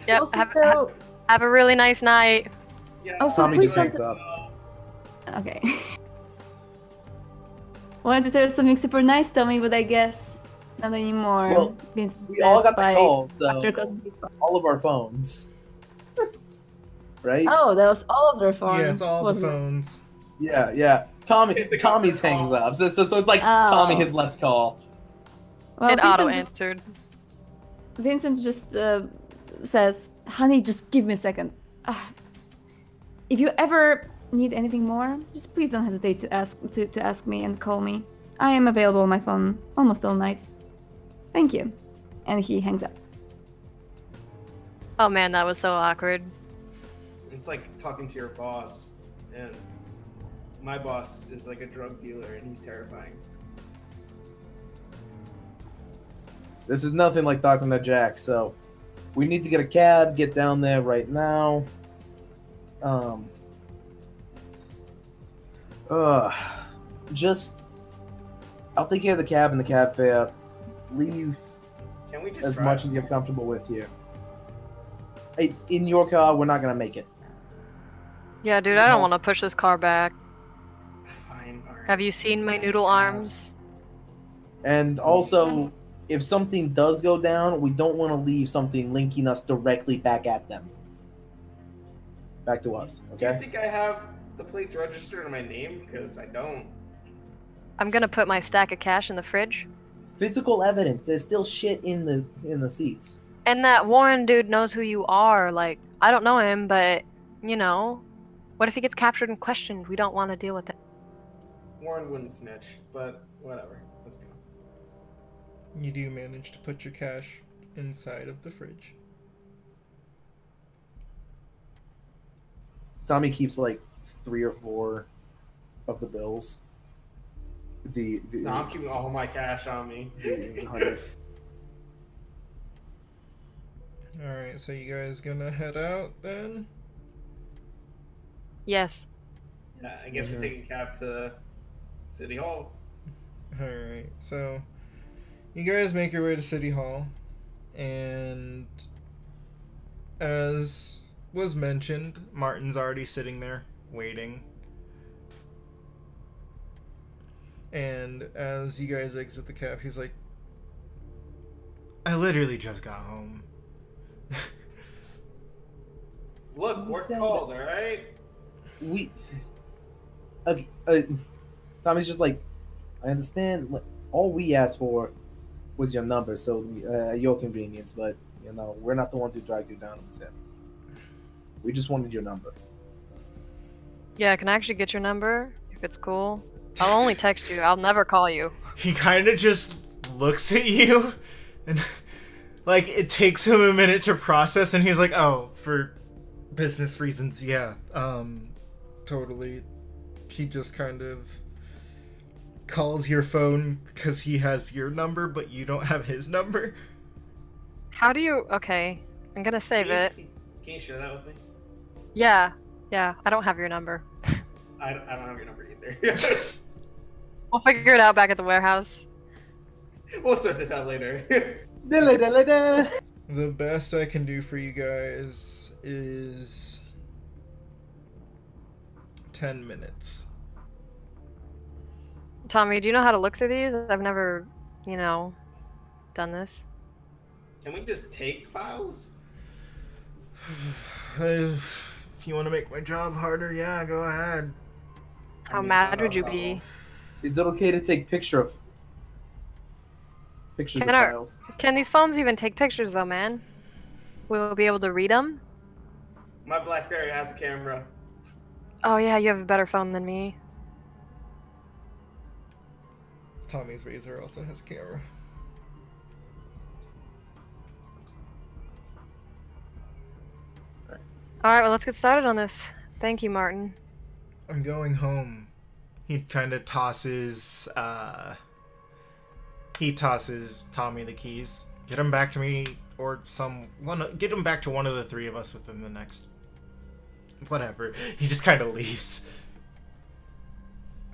Yep, Also, have a really nice night. Yeah. Also, Tommy please just hangs don't- up. Okay. Wanted to tell you something super nice, Tommy, but I guess not anymore. Well, Vincent We all got the by call, Dr. so Cosmic. all of our phones. Right? Oh, that was all of their phones. Yeah, it's all the wasn't it? phones. Yeah. It's a Tommy's call. hangs up. So it's like Oh. Tommy has left call. Well, It auto Vincent answered. Vincent just says, "Honey, just give me a second." If you ever need anything more, just please don't hesitate to ask me and call me. I am available on my phone almost all night. Thank you. And he hangs up. Oh man, that was so awkward. It's like talking to your boss, and my boss is like a drug dealer, and he's terrifying. This is nothing like talking to Jack, so we need to get a cab, get down there right now. Just, I'll take care of the cab and the cab fare. Leave Can we just as drive? much as you're comfortable with here. Hey, in your car, we're not gonna make it. Yeah, dude, I don't want to push this car back. Fine. All right. Have you seen my noodle arms? And also, if something does go down, we don't want to leave something linking us directly back at them. Back to us, Do you okay? think I have the plates registered in my name? Because I don't. I'm gonna put my stack of cash in the fridge. Physical evidence. There's still shit in the seats. And that Warren dude knows who you are. Like, I don't know him, but, you know, what if he gets captured and questioned? We don't want to deal with it. Warren wouldn't snitch, but whatever. Let's go. You do manage to put your cash inside of the fridge. Tommy keeps like 3 or 4 of the bills. No, I'm keeping all my cash on me. the hundreds. Alright, so you guys gonna head out then? Yes. Yeah, I guess we're taking a cab to City Hall. Alright, so you guys make your way to City Hall, and as was mentioned, Martin's already sitting there waiting. And as you guys exit the cab, he's like, I literally just got home. Look, You we're said called, alright? We. Okay, Tommy's just like, I understand. All we asked for was your number, so your convenience. But you know, we're not the ones who dragged you down. We just wanted your number. Yeah, can I actually get your number? If it's cool. I'll only text you. I'll never call you. He kind of just looks at you, and like it takes him a minute to process, and he's like, oh, for business reasons, yeah, totally. He just kind of calls your phone because he has your number, but you don't have his number. How do you... Okay, I'm gonna save it. Can you share that with me? Yeah, I don't have your number. I don't have your number either. We'll figure it out back at the warehouse. We'll sort this out later. The best I can do for you guys is 10 minutes. Tommy, do you know how to look through these? I've never, you know, done this. Can we just take files? If you want to make my job harder, yeah, go ahead. How mad would you be? Is it okay to take pictures of files? Can these phones even take pictures though, man? We'll be able to read them? My BlackBerry has a camera. Oh yeah, you have a better phone than me. Tommy's Razor also has a camera. Alright, well let's get started on this. Thank you, Martin. I'm going home. He kind of tosses, Tommy the keys. Get him back to me, or get him back to one of the 3 of us within the next... Whatever. He just kind of leaves.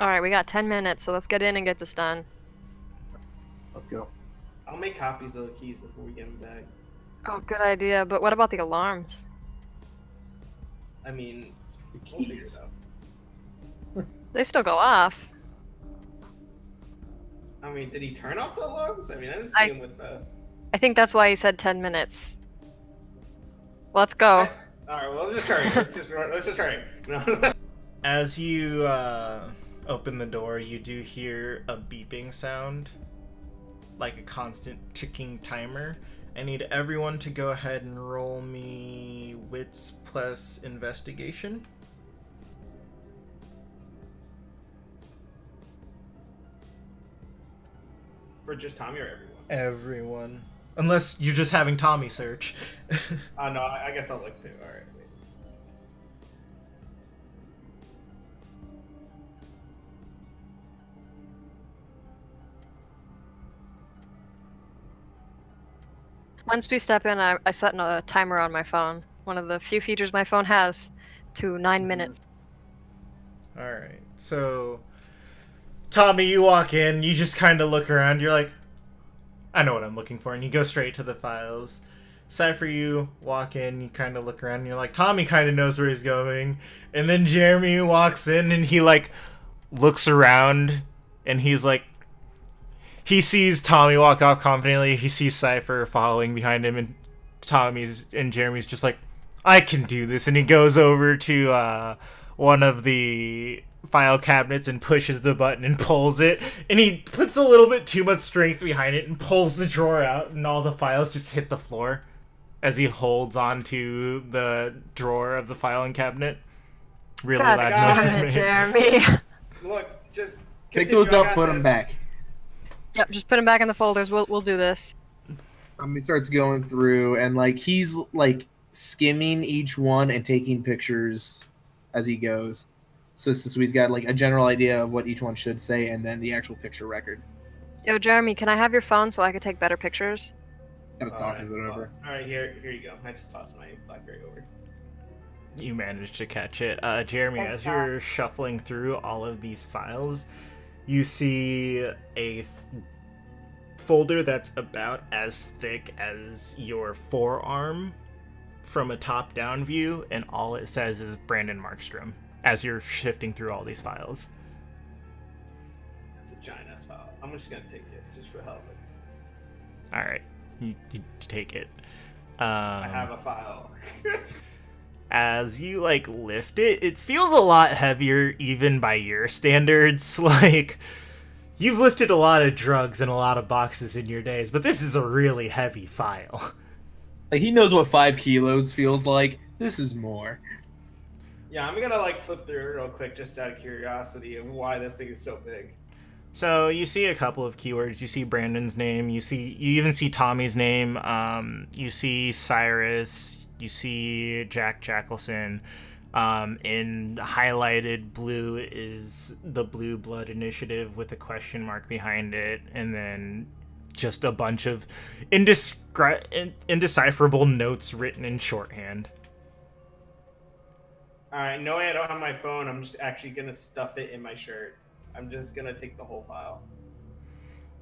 Alright, we got 10 minutes, so let's get in and get this done. Let's go. I'll make copies of the keys before we get them back. Oh, good idea, but what about the alarms? I mean, The we'll figure it keys. out. They still go off. I mean, did he turn off the alarms? I mean, I didn't see him with the... I think that's why he said 10 minutes. Let's go. Alright, well, let's just hurry. Let's just hurry. No. As you open the door, you do hear a beeping sound, like a constant ticking timer. I need everyone to go ahead and roll me wits plus investigation. For just Tommy or everyone? Everyone. Unless you're just having Tommy search. Oh, no, I guess I'll look too. Alright, wait. Once we step in, I set a timer on my phone. One of the few features my phone has to 9 minutes. Alright, so Tommy, you walk in, you just kind of look around, you're like, I know what I'm looking for, and you go straight to the files. Cypher, you walk in, you kind of look around, and you're like, Tommy kind of knows where he's going. And then Jeremy walks in, and he, like, looks around, and he's like, he sees Tommy walk off confidently, he sees Cypher following behind him, and Jeremy's just like, I can do this, and he goes over to one of the file cabinets and pushes the button and pulls it, and he puts a little bit too much strength behind it and pulls the drawer out, and all the files just hit the floor as he holds onto the drawer of the filing cabinet. Really loud noises made. Jeremy. Look, just pick those up, put them back. Yep, just put them back in the folders. We'll do this. He starts going through, and like he's like skimming each one and taking pictures as he goes. So he's got like a general idea of what each one should say, and then the actual picture record. Yo, Jeremy, can I have your phone so I can take better pictures? Kind of tosses it over. All right, here you go. I just tossed my BlackBerry over. You managed to catch it. Jeremy, as you're shuffling through all of these files, you see a folder that's about as thick as your forearm from a top-down view, and all it says is Brandon Markstrom as you're shifting through all these files. That's a giant-ass file. I'm just gonna take it, just for hell of it. Alright, you take it. I have a file. As you, like, lift it, it feels a lot heavier even by your standards. Like, you've lifted a lot of drugs and a lot of boxes in your days, but this is a really heavy file. Like, he knows what 5 kilos feels like. This is more. Yeah, I'm gonna, like, flip through it real quick just out of curiosity of why this thing is so big. So you see a couple of keywords. You see Brandon's name. You even see Tommy's name. You see Cyrus. You see Jack Jackelson. In highlighted blue is the Blue Blood Initiative with a question mark behind it, and then just a bunch of indecipherable notes written in shorthand. Alright, no way I don't have my phone. I'm just actually gonna stuff it in my shirt. I'm just gonna take the whole file.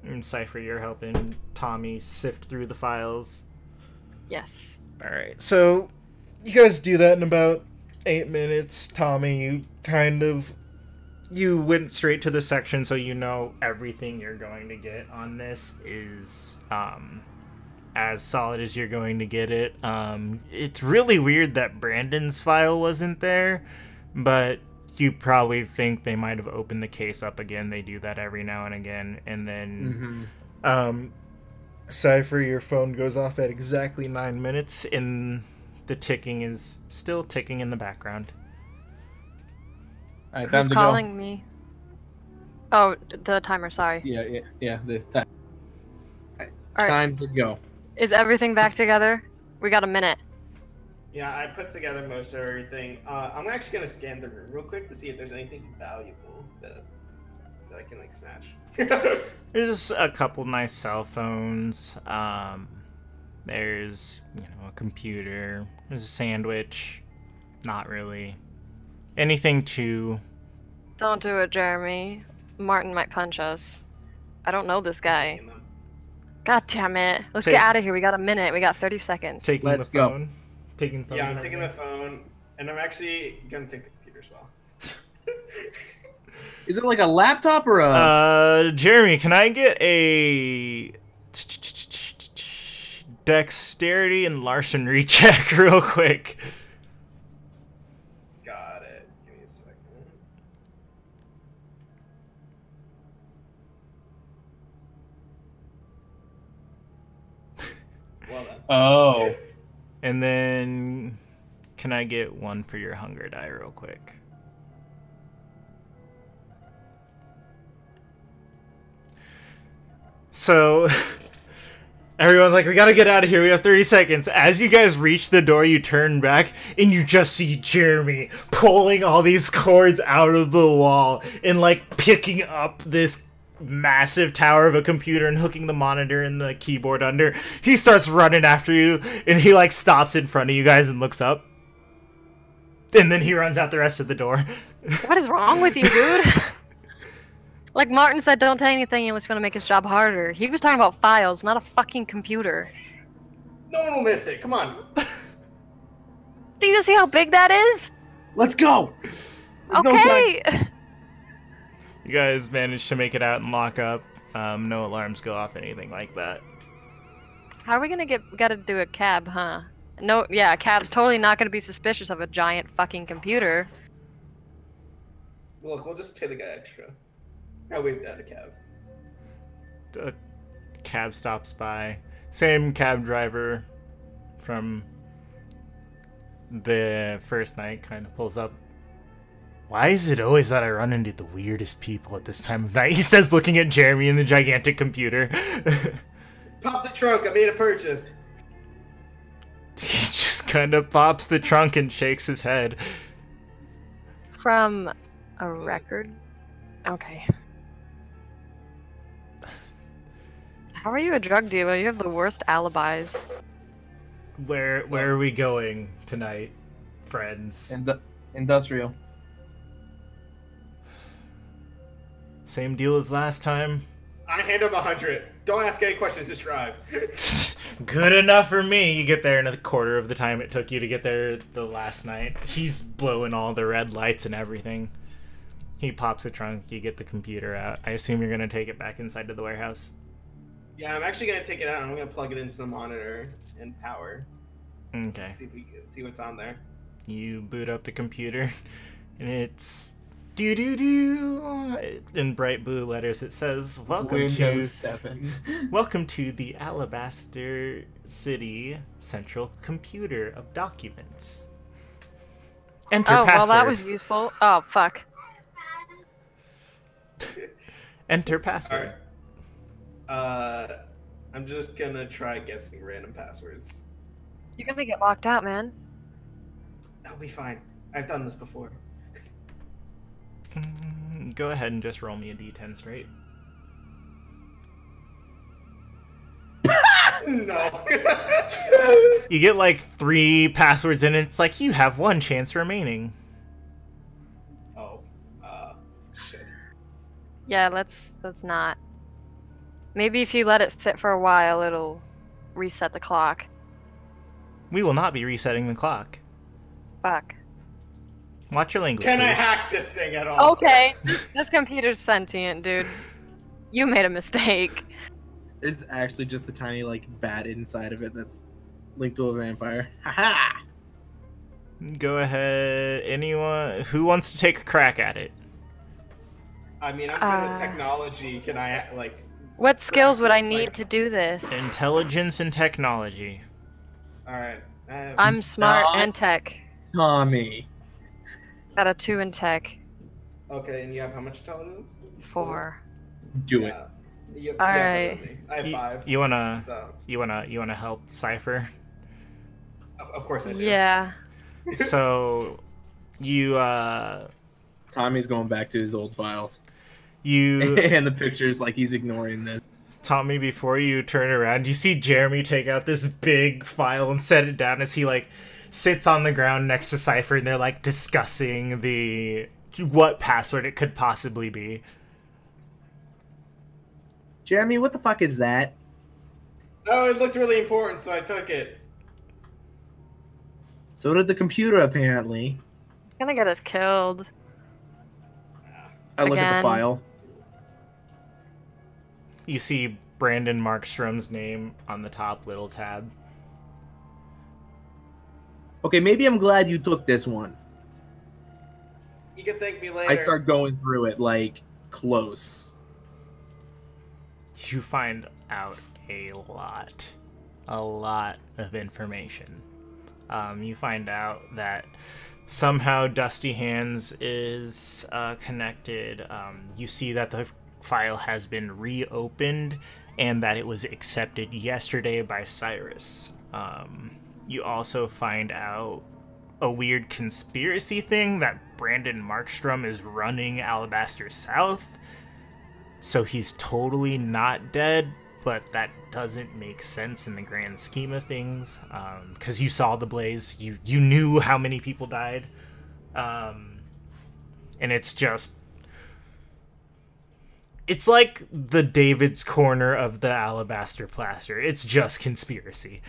And Cypher, you're helping Tommy sift through the files. Yes. Alright, so you guys do that in about 8 minutes. Tommy, you went straight to the section, so you know everything you're going to get on this is as solid as you're going to get it. It's really weird that Brandon's file wasn't there, but you probably think they might have opened the case up again. They do that every now and again. And then Cypher, your phone goes off at exactly 9 minutes, and the ticking is still ticking in the background. All right, time Who's to calling go. me? Oh, the timer, sorry. Yeah, the time. All right. Time to go. Is everything back together? We got a minute. Yeah, I put together most of everything. I'm actually gonna scan the room real quick to see if there's anything valuable that I can like snatch. There's a couple nice cell phones. There's a computer. There's a sandwich. Not really anything too. Don't do it, Jeremy. Martin might punch us. I don't know this guy. God damn it. Let's get out of here. We got a minute. We got 30 seconds. Let's the go. phone. Taking phones. Yeah, I'm taking the phone, and I'm actually gonna take the computer as well. Is it like a laptop or a... Jeremy, can I get a dexterity and larceny check real quick? Got it. Give me a second. Well done. Oh. And then Can I get one for your hunger die real quick? So, everyone's like, we gotta get out of here. We have 30 seconds. As you guys reach the door, you turn back, and you just see Jeremy pulling all these cords out of the wall and, like, picking up this massive tower of a computer and hooking the monitor and the keyboard under. He starts running after you, and he, like, stops in front of you guys and looks up. And then he runs out the rest of the door. What is wrong with you, dude? Like Martin said, don't say anything unless you want to make his job harder. He was talking about files, not a fucking computer. No one will miss it. Come on. Do you see how big that is? Let's go. Okay. You guys managed to make it out and lock up. No alarms go off, anything like that. How are we gonna gotta do a cab, huh? No, yeah, a cab's totally not gonna be suspicious of a giant fucking computer. Look, we'll just pay the guy extra. I'll wait down a cab. A cab stops by. Same cab driver from the first night kind of pulls up. Why is it always that I run into the weirdest people at this time of night? He says, looking at Jeremy in the gigantic computer. Pop the trunk. I made a purchase. He just kind of pops the trunk and shakes his head. From a record? Okay. How are you a drug dealer? You have the worst alibis. Where are we going tonight, friends? Industrial. Same deal as last time? I hand him 100. Don't ask any questions, just drive. Good enough for me. You get there in a quarter of the time it took you to get there the last night. He's blowing all the red lights and everything. He pops the trunk, you get the computer out. I assume you're going to take it back inside to the warehouse? Yeah, I'm actually going to take it out. I'm going to plug it into the monitor and power. Okay. See if we can see what's on there. You boot up the computer, and it's doo-doo-doo. In bright blue letters it says, Welcome to 7. Welcome to the Alabaster City Central Computer of Documents. Enter Oh, password. well, that was useful. Oh, fuck. Enter password. Alright. I'm just gonna try guessing random passwords. You're gonna get locked out, man. That'll be fine. I've done this before. Go ahead and just roll me a d10 straight. No. You get like 3 passwords in, and it's like you have 1 chance remaining. Oh. Shit. Yeah, let's not. Maybe if you let it sit for a while, it'll reset the clock. We will not be resetting the clock. Fuck. Watch your language, Can I please. hack this thing at all? Okay, this computer's sentient, dude. You made a mistake. There's actually just a tiny, like, bat inside of it that's linked to a vampire. Haha! Go ahead. Anyone who wants to take a crack at it? I mean, I'm good at technology. Can I, like... What skills would I need to do this? Intelligence and technology. Alright. I'm smart and tech. Tommy. Got a 2 in tech. Okay, and you have how much intelligence? 4. Do it. You All have right. better than me. I have 5. You wanna So, you wanna help Cypher? of course I do. Yeah. So you Tommy's going back to his old files. you And the pictures, like, he's ignoring this. Tommy, before you turn around, you see Jeremy take out this big file and set it down as he like sits on the ground next to Cypher, and they're like discussing what password it could possibly be. Jeremy, what the fuck is that? Oh, it looked really important, so I took it. So did the computer, apparently. It's gonna get us killed. I look at Again. the file. You see Brandon Markstrom's name on the top little tab. Okay, maybe I'm glad you took this one. You can thank me later. I start going through it, like, close. You find out a lot of information. You find out that somehow Dusty Hands is connected. You see that the file has been reopened and that it was accepted yesterday by Cyrus. You also find out a weird conspiracy thing that Brandon Markstrom is running Alabaster South. So he's totally not dead, but that doesn't make sense in the grand scheme of things. Because you saw the blaze, you knew how many people died. And it's just... It's like the David's Corner of the Alabaster Plaster. It's just conspiracy.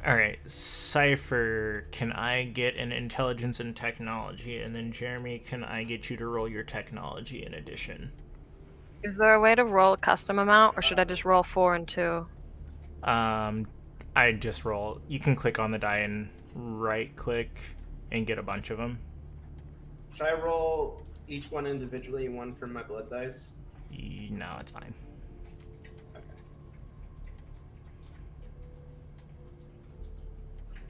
Alright, Cypher, can I get an intelligence and technology? And then Jeremy, can I get you to roll your technology in addition? Is there a way to roll a custom amount, or should I just roll 4 and 2? I just roll. You can click on the die and right click and get a bunch of them. Should I roll each one individually, one from my blood dice? No, it's fine.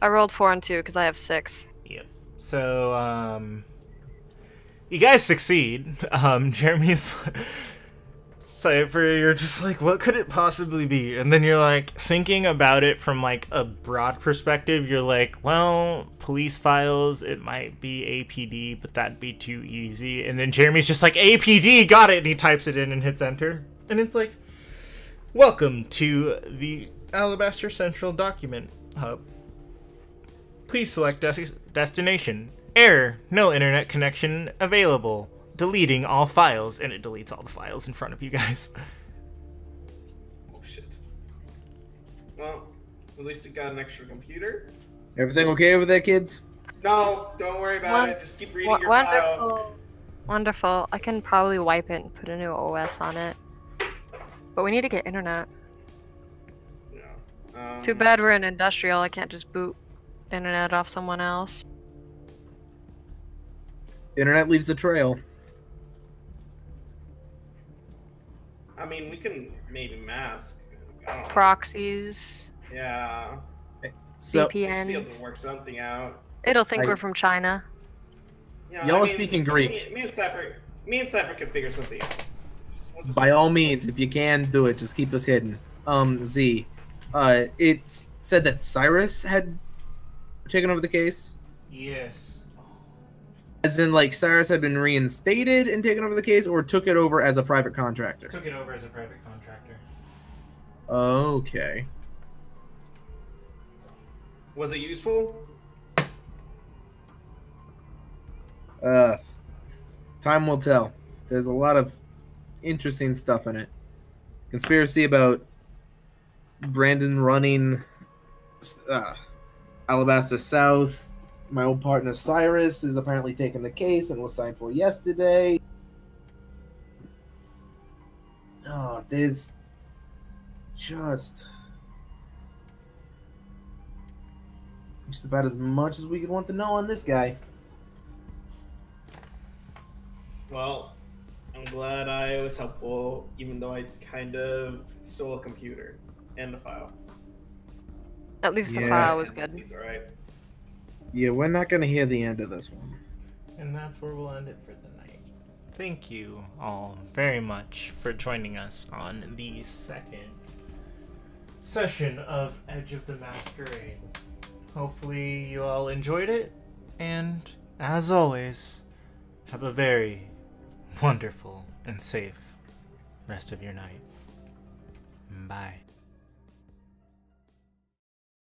I rolled 4 and 2 because I have 6. Yep. So, you guys succeed. Jeremy's Cypher, you're just like, what could it possibly be? And then you're like, thinking about it from like a broad perspective, you're like, well, police files, it might be APD, but that'd be too easy. And then Jeremy's just like, APD, got it! And he types it in and hits enter. And it's like, welcome to the Alabaster Central Document Hub. Please select destination. Error. No internet connection available. Deleting all files. And it deletes all the files in front of you guys. Oh, shit. Well, at least it got an extra computer. Everything okay over there, kids? No, don't worry about it. Just keep reading your file. Wonderful. I can probably wipe it and put a new OS on it. But we need to get internet. Yeah. Too bad we're in industrial. I can't just boot internet off someone else. Internet leaves the trail. I mean, we can maybe mask. I don't know. Proxies. Yeah. So, We should be VPN. able to work something out. It'll think we're from China. Yeah, y'all are speaking Greek. Me and Cypher can figure something out. By all means, if you can do it, just keep us hidden. Z, it said that Cyrus had taken over the case. Yes. As in, like, Cyrus had been reinstated and taken over the case, or took it over as a private contractor? Took it over as a private contractor. Okay. Was it useful? Time will tell. There's a lot of interesting stuff in it. Conspiracy about Brandon running Alabaster South. My old partner Cyrus is apparently taking the case and was signed for yesterday. Oh, there's just about as much as we could want to know on this guy. Well, I'm glad I was helpful, even though I kind of stole a computer and a file. At least the Yeah. file was good. He's alright. Yeah, we're not going to hear the end of this one. And that's where we'll end it for the night. Thank you all very much for joining us on the second session of Edge of the Masquerade. Hopefully you all enjoyed it, and as always, have a very wonderful and safe rest of your night. Bye.